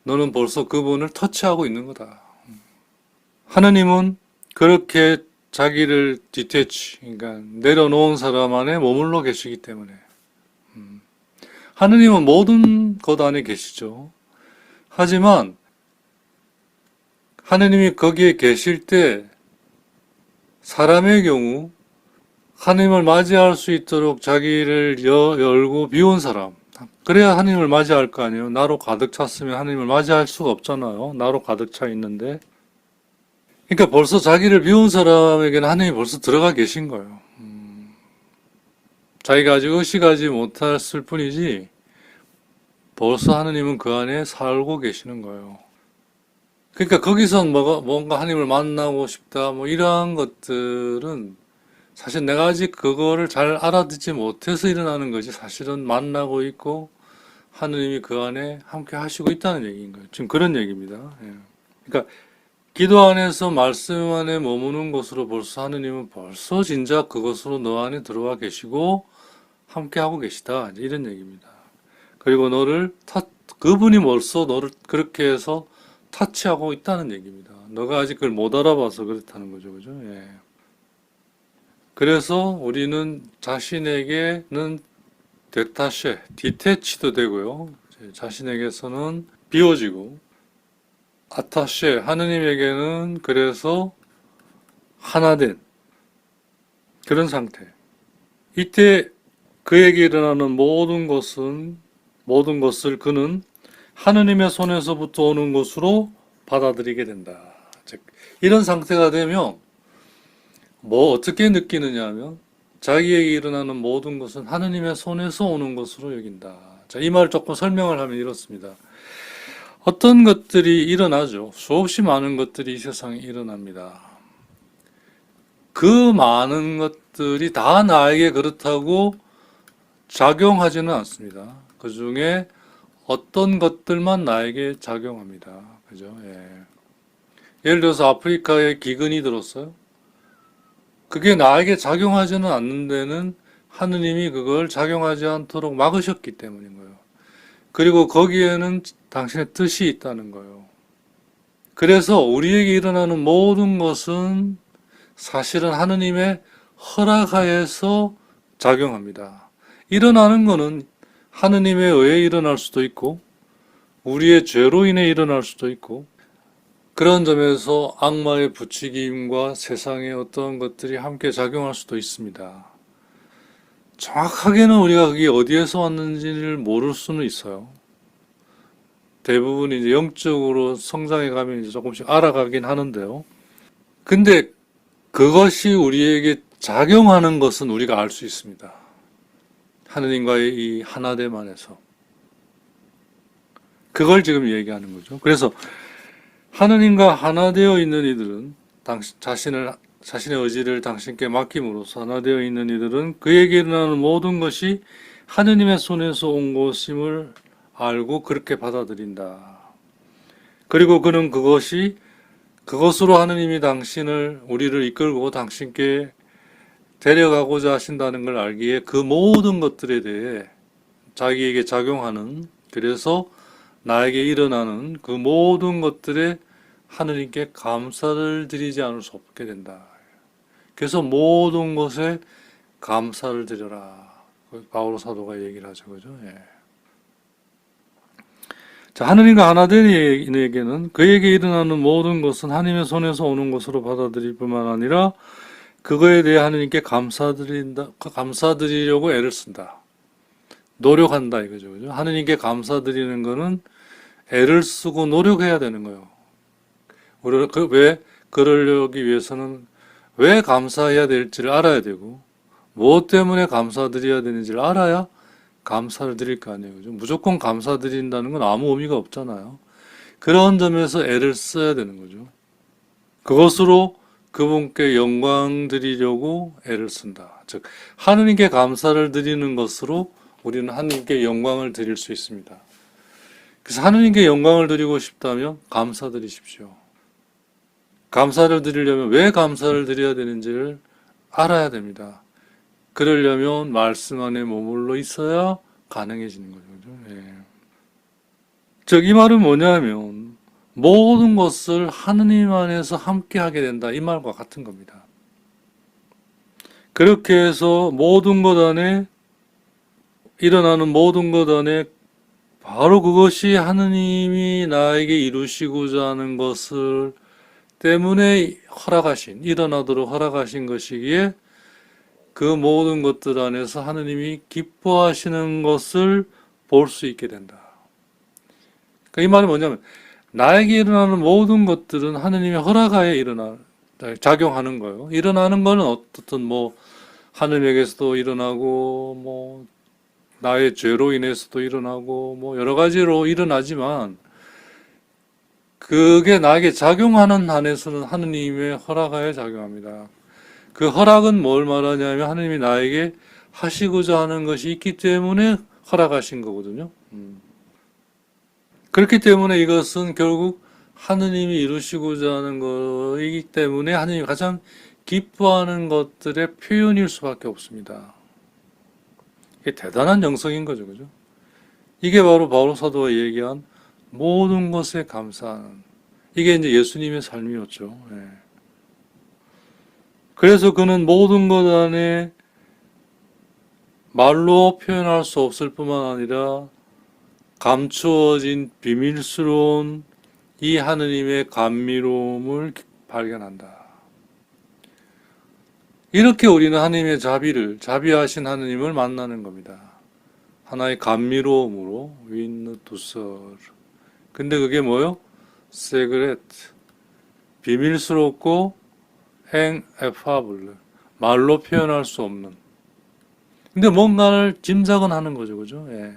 너는 벌써 그분을 터치하고 있는 거다. 하느님은 그렇게 자기를 디태치, 그러니까 내려놓은 사람 안에 머물러 계시기 때문에 하느님은 모든 것 안에 계시죠. 하지만 하느님이 거기에 계실 때 사람의 경우 하느님을 맞이할 수 있도록 자기를 열고 비운 사람, 그래야 하느님을 맞이할 거 아니에요. 나로 가득 찼으면 하느님을 맞이할 수가 없잖아요. 나로 가득 차 있는데. 그러니까 벌써 자기를 비운 사람에게는 하느님이 벌써 들어가 계신 거예요. 자기가 아직 의식하지 못했을 뿐이지 벌써 하느님은 그 안에 살고 계시는 거예요. 그러니까 거기서 뭔가 하느님을 만나고 싶다 뭐 이러한 것들은 사실 내가 아직 그거를 잘 알아듣지 못해서 일어나는 것이 사실은 만나고 있고 하느님이 그 안에 함께 하시고 있다는 얘기인 거예요. 지금 그런 얘기입니다. 예. 그러니까 기도 안에서 말씀 안에 머무는 것으로 벌써 하느님은 벌써 진작 그것으로 너 안에 들어와 계시고 함께 하고 계시다. 이런 얘기입니다. 그리고 그분이 벌써 너를 그렇게 해서 타치하고 있다는 얘기입니다. 너가 아직 그걸 못 알아봐서 그렇다는 거죠. 그죠? 예. 그래서 우리는 자신에게는 디태치도 되고요. 자신에게서는 비워지고, 아타쉐, 하느님에게는 그래서 하나된 그런 상태. 이때 그에게 일어나는 모든 것을 그는 하느님의 손에서부터 오는 것으로 받아들이게 된다. 즉, 이런 상태가 되면 어떻게 느끼느냐 하면 자기에게 일어나는 모든 것은 하느님의 손에서 오는 것으로 여긴다. 자, 이 말 조금 설명을 하면 이렇습니다. 어떤 것들이 일어나죠. 수없이 많은 것들이 이 세상에 일어납니다. 그 많은 것들이 다 나에게 그렇다고 작용하지는 않습니다. 그 중에 어떤 것들만 나에게 작용합니다. 그죠? 예. 예를 들어서 아프리카에 기근이 들었어요. 그게 나에게 작용하지는 않는 데는 하느님이 그걸 작용하지 않도록 막으셨기 때문인 거예요. 그리고 거기에는 당신의 뜻이 있다는 거예요. 그래서 우리에게 일어나는 모든 것은 사실은 하느님의 허락하에서 작용합니다. 일어나는 것은 하느님에 의해 일어날 수도 있고 우리의 죄로 인해 일어날 수도 있고 그런 점에서 악마의 부추김과 세상의 어떤 것들이 함께 작용할 수도 있습니다. 정확하게는 우리가 그게 어디에서 왔는지를 모를 수는 있어요. 대부분 이제 영적으로 성장해 가면 이제 조금씩 알아가긴 하는데요. 근데 그것이 우리에게 작용하는 것은 우리가 알 수 있습니다. 하느님과의 이 하나됨 안에서. 그걸 지금 얘기하는 거죠. 그래서 하느님과 하나 되어 있는 이들은 자신의 의지를 당신께 맡김으로써 하나 되어 있는 이들은 그에게 일어나는 모든 것이 하느님의 손에서 온 것임을 알고 그렇게 받아들인다. 그리고 그는 그것으로 하느님이 우리를 이끌고 당신께 데려가고자 하신다는 걸 알기에 그 모든 것들에 대해 자기에게 작용하는, 그래서 나에게 일어나는 그 모든 것들에 하느님께 감사를 드리지 않을 수 없게 된다. 그래서 모든 것에 감사를 드려라. 바오로 사도가 얘기를 하죠. 그죠? 예. 자, 하느님과 하나 된 이에게는 그에게 일어나는 모든 것은 하나님의 손에서 오는 것으로 받아들일 뿐만 아니라 그거에 대해 하느님께 감사드리려고 애를 쓴다. 노력한다 이거죠. 그죠? 하느님께 감사드리는 거는 애를 쓰고 노력해야 되는 거예요. 우리가 왜 그러려기 위해서는 왜 감사해야 될지를 알아야 되고 무엇 때문에 감사드려야 되는지를 알아야 감사를 드릴 거 아니에요. 그죠? 무조건 감사드린다는 건 아무 의미가 없잖아요. 그런 점에서 애를 써야 되는 거죠. 그것으로 그분께 영광 드리려고 애를 쓴다. 즉, 하느님께 감사를 드리는 것으로 우리는 하느님께 영광을 드릴 수 있습니다. 그래서 하느님께 영광을 드리고 싶다면 감사드리십시오. 감사를 드리려면 왜 감사를 드려야 되는지를 알아야 됩니다. 그러려면 말씀 안에 머물러 있어야 가능해지는 거죠. 예. 즉, 이 말은 뭐냐면 모든 것을 하느님 안에서 함께 하게 된다. 이 말과 같은 겁니다. 그렇게 해서 모든 것 안에 일어나는 모든 것 안에 바로 그것이 하느님이 나에게 이루시고자 하는 것을 때문에 일어나도록 허락하신 것이기에 그 모든 것들 안에서 하느님이 기뻐하시는 것을 볼 수 있게 된다. 그러니까 이 말은 뭐냐면 나에게 일어나는 모든 것들은 하느님의 허락하에 작용하는 거예요. 일어나는 거는 어떻든 하느님에게서도 일어나고 나의 죄로 인해서도 일어나고 여러 가지로 일어나지만 그게 나에게 작용하는 한에서는 하느님의 허락하에 작용합니다. 그 허락은 뭘 말하냐면 하느님이 나에게 하시고자 하는 것이 있기 때문에 허락하신 거거든요. 그렇기 때문에 이것은 결국 하느님이 이루시고자 하는 것이기 때문에 하느님이 가장 기뻐하는 것들의 표현일 수밖에 없습니다. 이게 대단한 영성인 거죠. 그죠? 이게 바로 바울 사도가 얘기한 모든 것에 감사하는, 이게 이제 예수님의 삶이었죠. 예. 그래서 그는 모든 것 안에 말로 표현할 수 없을 뿐만 아니라 감추어진 비밀스러운 이 하느님의 감미로움을 발견한다. 이렇게 우리는 하느님의 자비하신 하느님을 만나는 겁니다. 하나의 감미로움으로 윈누투설. 근데 그게 뭐요? 세그레트. 비밀스럽고 에파블르. 말로 표현할 수 없는. 근데 뭔가를 짐작은 하는 거죠. 그죠? 예.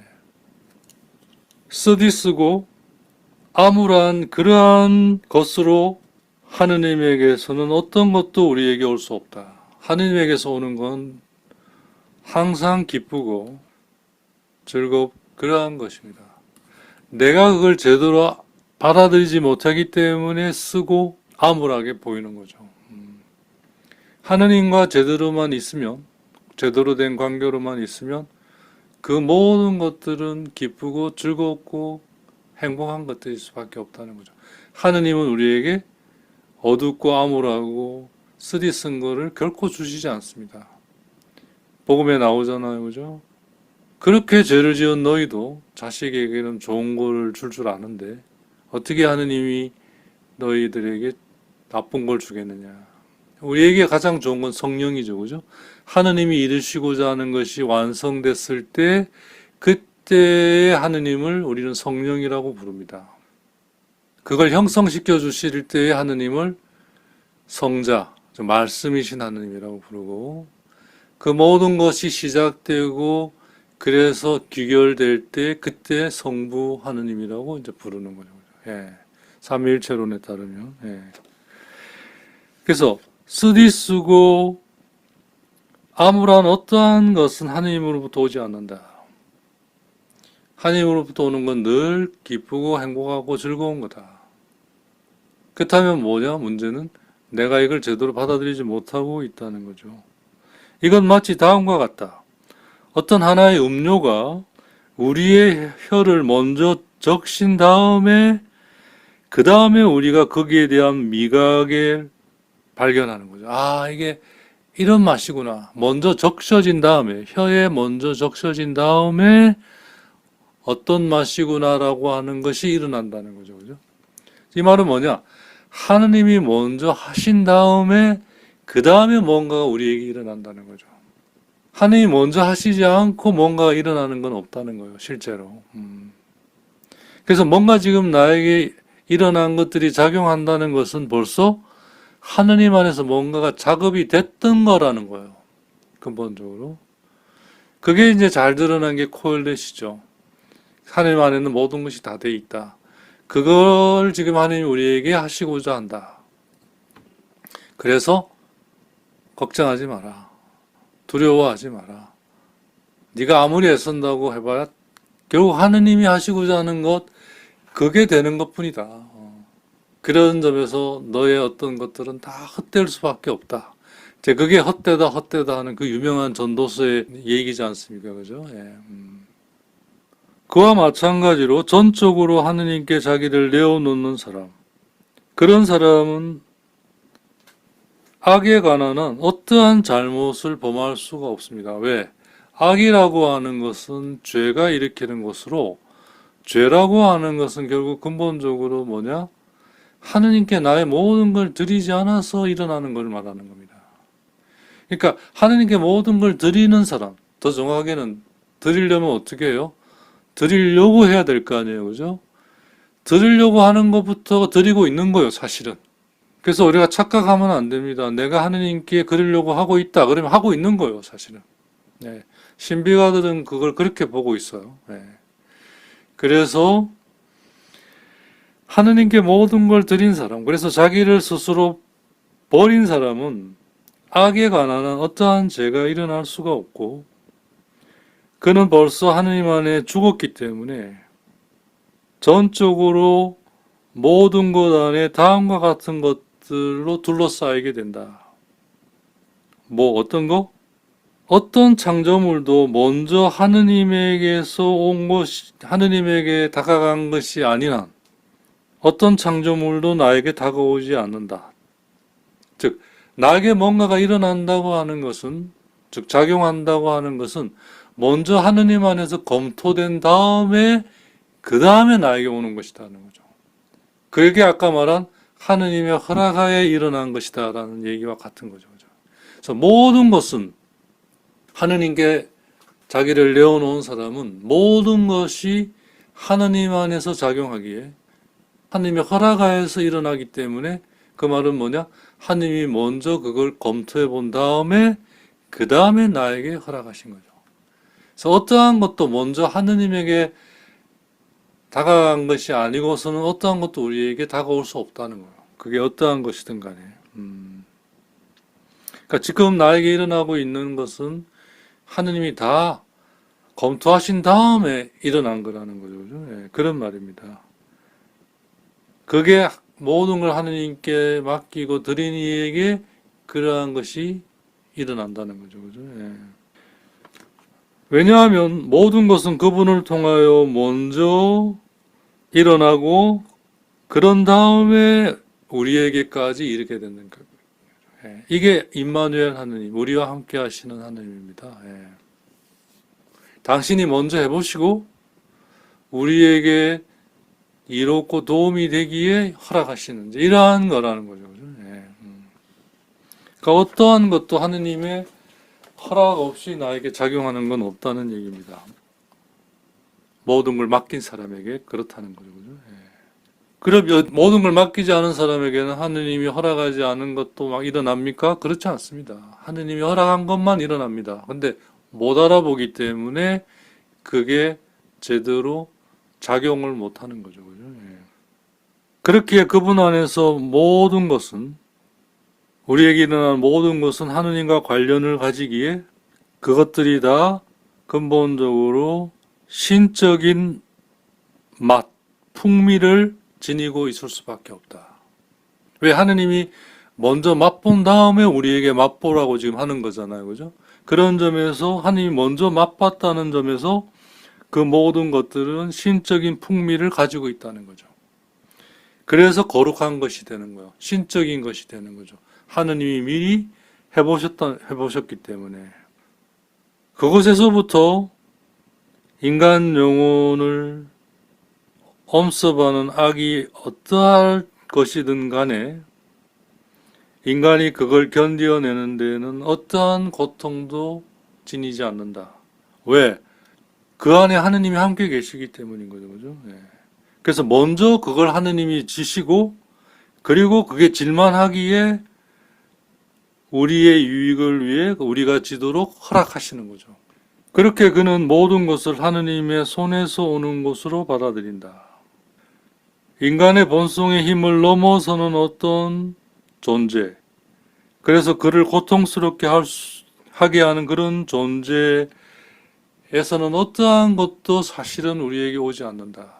쓰디쓰고 암울한 그러한 것으로 하느님에게서는 어떤 것도 우리에게 올 수 없다. 하느님에게서 오는 건 항상 기쁘고 그러한 것입니다. 내가 그걸 제대로 받아들이지 못하기 때문에 쓰고 암울하게 보이는 거죠. 하느님과 제대로 된 관계로만 있으면 그 모든 것들은 기쁘고 즐겁고 행복한 것들일 수밖에 없다는 거죠. 하느님은 우리에게 어둡고 암울하고 쓰디쓴 거를 결코 주시지 않습니다. 복음에 나오잖아요. 그죠? 그렇게 죄를 지은 너희도 자식에게는 좋은 거를 줄 아는데 어떻게 하느님이 너희들에게 나쁜 걸 주겠느냐. 우리에게 가장 좋은 건 성령이죠. 그죠? 하느님이 이루시고자 하는 것이 완성됐을 때 그때의 하느님을 우리는 성령이라고 부릅니다. 그걸 형성시켜 주실 때의 하느님을 성자, 말씀이신 하느님이라고 부르고 그 모든 것이 시작되고 그래서 귀결될 때 그때 성부 하느님이라고 이제 부르는 거죠. 예. 삼위일체론에 따르면. 예. 그래서 쓰디쓰고 암울한 어떠한 것은 하느님으로부터 오지 않는다. 하느님으로부터 오는 건 늘 기쁘고 행복하고 즐거운 거다. 그렇다면 뭐냐? 문제는 내가 이걸 제대로 받아들이지 못하고 있다는 거죠. 이건 마치 다음과 같다. 어떤 하나의 음료가 우리의 혀를 먼저 적신 다음에 그 다음에 우리가 거기에 대한 미각을 발견하는 거죠. 아, 이게 이런 맛이구나. 먼저 적셔진 다음에 혀에 먼저 적셔진 다음에 어떤 맛이구나라고 하는 것이 일어난다는 거죠. 그죠? 이 말은 뭐냐? 하느님이 먼저 하신 다음에 그 다음에 뭔가가 우리에게 일어난다는 거죠. 하느님이 먼저 하시지 않고 뭔가가 일어나는 건 없다는 거예요. 실제로. 그래서 뭔가 지금 나에게 일어난 것들이 작용한다는 것은 벌써 하느님 안에서 뭔가가 작업이 됐던 거라는 거예요. 근본적으로. 그게 이제 잘 드러난 게 코엘렛이죠. 하느님 안에는 모든 것이 다 돼 있다. 그걸 지금 하느님이 우리에게 하시고자 한다. 그래서 걱정하지 마라. 두려워하지 마라. 네가 아무리 애쓴다고 해봐야 결국 하느님이 하시고자 하는 것, 그게 되는 것뿐이다. 그런 점에서 너의 어떤 것들은 다 헛될 수밖에 없다. 이제 그게 헛되다 하는 그 유명한 전도서의 얘기지 않습니까? 그죠? 예. 그와 마찬가지로 전적으로 하느님께 자기를 내어놓는 사람, 그런 사람은 악에 관한 어떠한 잘못을 범할 수가 없습니다. 왜? 악이라고 하는 것은 죄가 일으키는 것으로, 죄라고 하는 것은 결국 근본적으로 뭐냐? 하느님께 나의 모든 걸 드리지 않아서 일어나는 걸 말하는 겁니다. 그러니까 하느님께 모든 걸 드리는 사람, 더 정확하게는 드리려면 어떻게 해요? 드리려고 해야 될 거 아니에요. 그죠? 드리려고 하는 것부터 드리고 있는 거예요, 사실은. 그래서 우리가 착각하면 안 됩니다. 내가 하느님께 드리려고 하고 있다. 그러면 하고 있는 거예요, 사실은. 네. 신비가들은 그걸 그렇게 보고 있어요. 네. 그래서 하느님께 모든 걸 드린 사람, 그래서 자기를 스스로 버린 사람은 악에 관한 어떠한 죄가 일어날 수가 없고, 그는 벌써 하느님 안에 죽었기 때문에 전적으로 모든 것 안에 다음과 같은 것들로 둘러싸이게 된다. 뭐 어떤 거? 어떤 창조물도 먼저 하느님에게서 온 것이, 하느님에게 다가간 것이 아닌 한 어떤 창조물도 나에게 다가오지 않는다. 즉, 나에게 뭔가가 일어난다고 하는 것은, 즉 작용한다고 하는 것은 먼저 하느님 안에서 검토된 다음에 그 다음에 나에게 오는 것이다는 거죠. 그게 아까 말한 하느님의 허락하에 일어난 것이다라는 얘기와 같은 거죠. 그래서 모든 것은 하느님께 자기를 내어놓은 사람은 모든 것이 하느님 안에서 작용하기에 하느님의 허락하에서 일어나기 때문에 그 말은 뭐냐? 하느님이 먼저 그걸 검토해 본 다음에 그 다음에 나에게 허락하신 거죠. 그래서 어떠한 것도 먼저 하느님에게 다가간 것이 아니고서는 어떠한 것도 우리에게 다가올 수 없다는 거예요. 그게 어떠한 것이든 간에. 그러니까 지금 나에게 일어나고 있는 것은 하느님이 다 검토하신 다음에 일어난 거라는 거죠. 그죠? 네, 그런 말입니다. 그게 모든 걸 하느님께 맡기고 드린 이에게 그러한 것이 일어난다는 거죠. 그죠? 네. 왜냐하면 모든 것은 그분을 통하여 먼저 일어나고 그런 다음에 우리에게까지 이르게 되는 거예요. 예, 이게 임마누엘 하느님, 우리와 함께 하시는 하느님입니다. 예. 당신이 먼저 해보시고 우리에게 이롭고 도움이 되기에 허락하시는 이러한 거라는 거죠. 예. 그러니까 어떠한 것도 하느님의 허락 없이 나에게 작용하는 건 없다는 얘기입니다. 모든 걸 맡긴 사람에게 그렇다는 거죠. 예. 그럼 모든 걸 맡기지 않은 사람에게는 하느님이 허락하지 않은 것도 막 일어납니까? 그렇지 않습니다. 하느님이 허락한 것만 일어납니다. 근데 못 알아보기 때문에 그게 제대로 작용을 못하는 거죠. 그죠? 예. 그렇기에 그분 안에서 모든 것은, 우리에게 일어난 모든 것은 하느님과 관련을 가지기에 그것들이 다 근본적으로 신적인 맛, 풍미를 지니고 있을 수밖에 없다. 왜? 하느님이 먼저 맛본 다음에 우리에게 맛보라고 지금 하는 거잖아요. 그죠? 그런 점에서 하느님이 먼저 맛봤다는 점에서 그 모든 것들은 신적인 풍미를 가지고 있다는 거죠. 그래서 거룩한 것이 되는 거예요. 신적인 것이 되는 거죠. 하느님이 미리 해보셨기 때문에. 그곳에서부터 인간 영혼을 엄습하는 악이 어떠할 것이든 간에 인간이 그걸 견뎌내는 데에는 어떠한 고통도 지니지 않는다. 왜? 그 안에 하느님이 함께 계시기 때문인 거죠. 그죠? 예. 그래서 먼저 그걸 하느님이 지시고, 그리고 그게 질만하기에 우리의 유익을 위해 우리가 지도록 허락하시는 거죠. 그렇게 그는 모든 것을 하느님의 손에서 오는 것으로 받아들인다. 인간의 본성의 힘을 넘어서는 어떤 존재, 그래서 그를 고통스럽게 하게 하는 그런 존재에서는 어떠한 것도 사실은 우리에게 오지 않는다.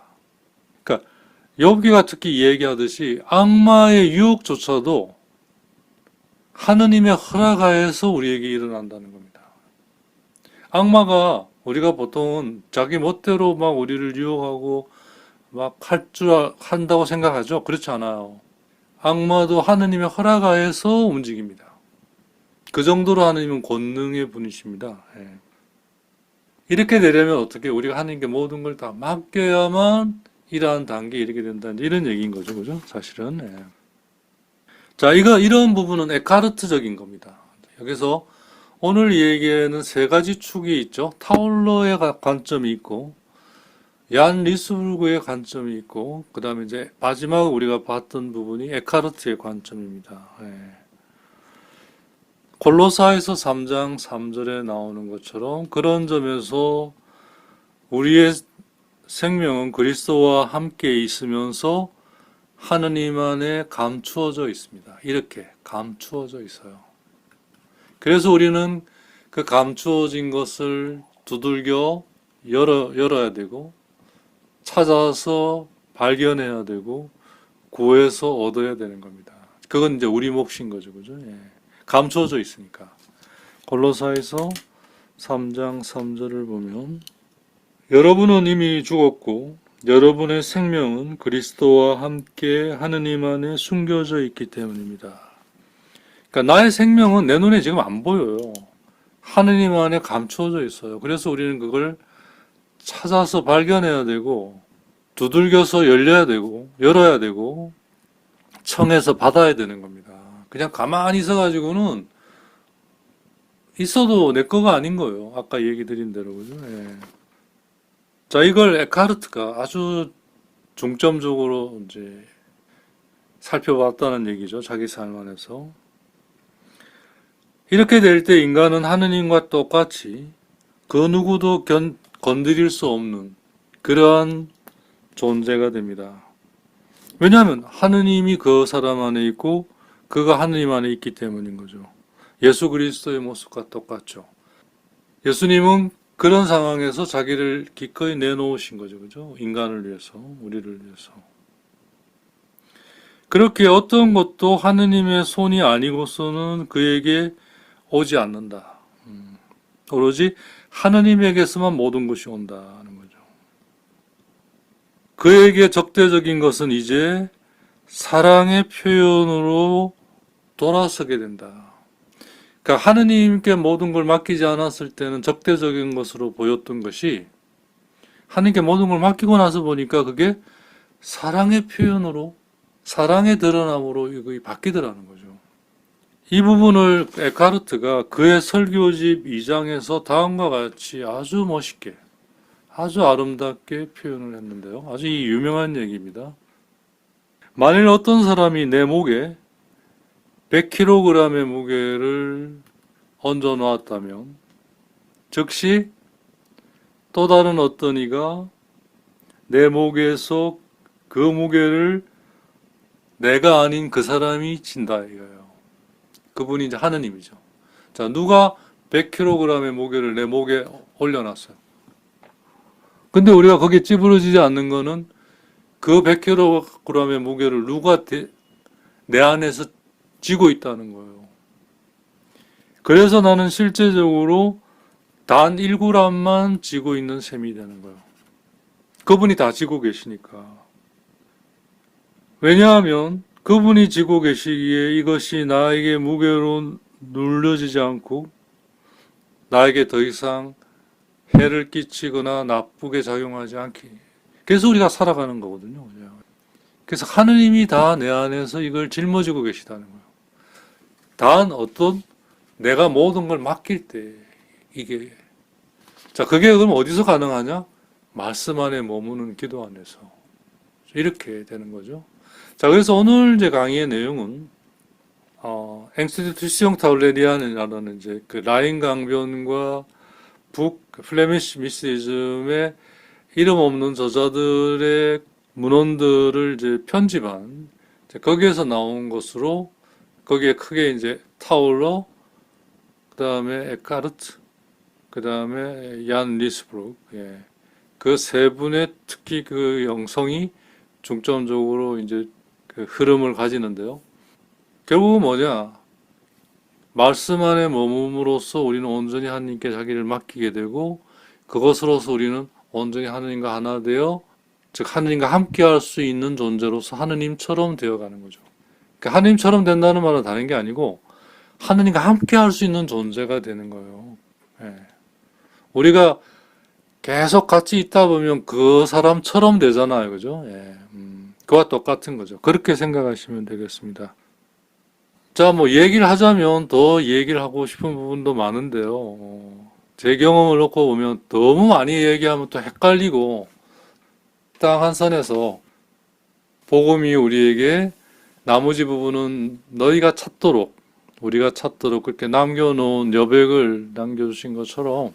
그러니까 욥기가 특히 얘기하듯이 악마의 유혹조차도 하느님의 허락하에서 우리에게 일어난다는 겁니다. 악마가 우리가 보통은 자기 멋대로 막 우리를 유혹하고 막 한다고 생각하죠. 그렇지 않아요. 악마도 하느님의 허락하에서 움직입니다. 그 정도로 하느님은 권능의 분이십니다. 예. 이렇게 되려면 어떻게 우리가 하느님께 모든 걸 다 맡겨야만 이러한 단계에 이르게 된다는 이런 얘기인 거죠. 그죠? 사실은. 예. 자, 이런 부분은 에카르트적인 겁니다. 여기서 오늘 얘기에는 세 가지 축이 있죠. 타올러의 관점이 있고, 얀 리스불그의 관점이 있고, 그 다음에 이제 마지막 우리가 봤던 부분이 에카르트의 관점입니다. 예. 골로사에서 3장 3절에 나오는 것처럼 그런 점에서 우리의 생명은 그리스도와 함께 있으면서 하느님 안에 감추어져 있습니다. 이렇게 감추어져 있어요. 그래서 우리는 그 감추어진 것을 두들겨 열어야 되고, 찾아서 발견해야 되고, 구해서 얻어야 되는 겁니다. 그건 이제 우리 몫인 거죠. 그죠? 예. 감추어져 있으니까. 골로사에서 3장 3절을 보면, 여러분은 이미 죽었고, 여러분의 생명은 그리스도와 함께 하느님 안에 숨겨져 있기 때문입니다. 그러니까 나의 생명은 내 눈에 지금 안 보여요. 하느님 안에 감추어져 있어요. 그래서 우리는 그걸 찾아서 발견해야 되고, 두들겨서 열어야 되고, 청해서 받아야 되는 겁니다. 그냥 가만히 있어가지고는 있어도 내 거가 아닌 거예요. 아까 얘기 드린 대로. 그죠? 예. 자, 이걸 에카르트가 아주 중점적으로 이제 살펴봤다는 얘기죠. 자기 삶 안에서. 이렇게 될 때 인간은 하느님과 똑같이 그 누구도 건드릴 수 없는 그러한 존재가 됩니다. 왜냐하면 하느님이 그 사람 안에 있고 그가 하느님 안에 있기 때문인 거죠. 예수 그리스도의 모습과 똑같죠. 예수님은 그런 상황에서 자기를 기꺼이 내놓으신 거죠. 그죠? 인간을 위해서, 우리를 위해서. 그렇게 어떤 것도 하느님의 손이 아니고서는 그에게 오지 않는다. 오로지 하느님에게서만 모든 것이 온다는 거죠. 그에게 적대적인 것은 이제 사랑의 표현으로 돌아서게 된다. 그러니까 하느님께 모든 걸 맡기지 않았을 때는 적대적인 것으로 보였던 것이 하느님께 모든 걸 맡기고 나서 보니까 그게 사랑의 표현으로, 사랑의 드러남으로 이거 바뀌더라는 거죠. 이 부분을 에카르트가 그의 설교집 2장에서 다음과 같이 아주 멋있게, 아주 아름답게 표현을 했는데요. 아주 유명한 얘기입니다. 만일 어떤 사람이 내 목에 100kg의 무게를 얹어 놓았다면, 즉시 또 다른 어떤 이가 내 목에서 그 무게를 내가 아닌 그 사람이 진다 이거예요. 그분이 이제 하느님이죠. 자, 누가 100kg의 무게를 내 목에 올려놨어요. 근데 우리가 거기에 찌부러지지 않는 거는 그 100kg의 무게를 누가 내 안에서 지고 있다는 거예요. 그래서 나는 실제적으로 단 1g만 지고 있는 셈이 되는 거예요. 그분이 다 지고 계시니까. 왜냐하면 그분이 지고 계시기에 이것이 나에게 무게로 눌려지지 않고 나에게 더 이상 해를 끼치거나 나쁘게 작용하지 않게. 그래서 우리가 살아가는 거거든요. 그래서 하느님이 다 내 안에서 이걸 짊어지고 계시다는 거예요. 단 어떤 내가 모든 걸 맡길 때 이게 자 그게 그럼 어디서 가능하냐? 말씀 안에 머무는 기도 안에서 이렇게 되는 거죠. 자 그래서 오늘 제 강의의 내용은 앵스티투시옹 타울레리안이라는 이제 그 라인 강변과 북 플레미시 미스이즘의 이름 없는 저자들의 문헌들을 이제 편집한 이제 거기에서 나온 것으로 거기에 크게 이제 타울러, 그 다음에 에카르트, 그 다음에 얀 리스브룩, 예. 그 세 분의 특히 그 영성이 중점적으로 이제 그 흐름을 가지는데요. 결국은 뭐냐? 말씀 안에 머금으로써 우리는 온전히 하나님께 자기를 맡기게 되고 그것으로서 우리는 온전히 하나님과 하나 되어 즉 하나님과 함께 할 수 있는 존재로서 하나님처럼 되어가는 거죠. 그러니까 하나님처럼 된다는 말은 다른 게 아니고 하나님과 함께 할 수 있는 존재가 되는 거예요. 예. 우리가 계속 같이 있다 보면 그 사람처럼 되잖아요. 그죠? 예. 그와 똑같은 거죠. 그렇게 생각하시면 되겠습니다. 자, 뭐, 얘기를 하자면 더 얘기를 하고 싶은 부분도 많은데요. 제 경험을 놓고 보면 너무 많이 얘기하면 또 헷갈리고, 딱 한 선에서 복음이 우리에게 나머지 부분은 너희가 찾도록, 우리가 찾도록 그렇게 남겨놓은 여백을 남겨주신 것처럼,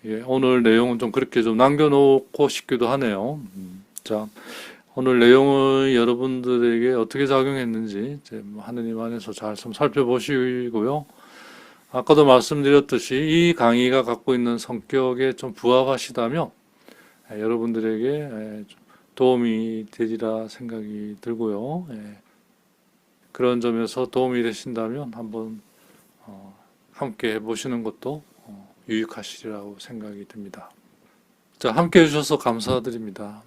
예, 오늘 내용은 좀 그렇게 좀 남겨놓고 싶기도 하네요. 자, 오늘 내용을 여러분들에게 어떻게 작용했는지 이제 하느님 안에서 잘 좀 살펴보시고요. 아까도 말씀드렸듯이 이 강의가 갖고 있는 성격에 좀 부합하시다면 여러분들에게 도움이 되리라 생각이 들고요. 그런 점에서 도움이 되신다면 한번 함께 해보시는 것도 유익하시리라고 생각이 듭니다. 자, 함께 해주셔서 감사드립니다.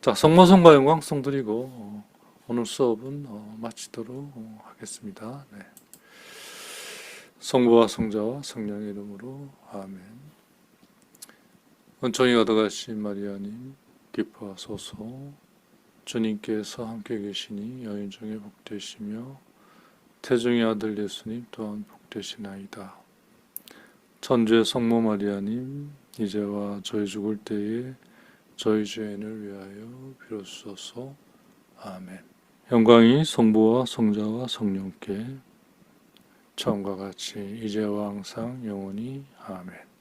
자, 성모성과 영광성 드리고 오늘 수업은 마치도록 하겠습니다. 네. 성부와 성자와 성령의 이름으로 아멘. 은총이 가득하신 마리아님 기뻐하소서. 주님께서 함께 계시니 여인 중에 복되시며 태중의 아들 예수님 또한 복되시나이다. 천주의 성모 마리아님 이제와 저희 죽을 때에 저희 죄인을 위하여 빌어주소서. 아멘. 영광이 성부와 성자와 성령께 처음과 같이 이제와 항상 영원히 아멘.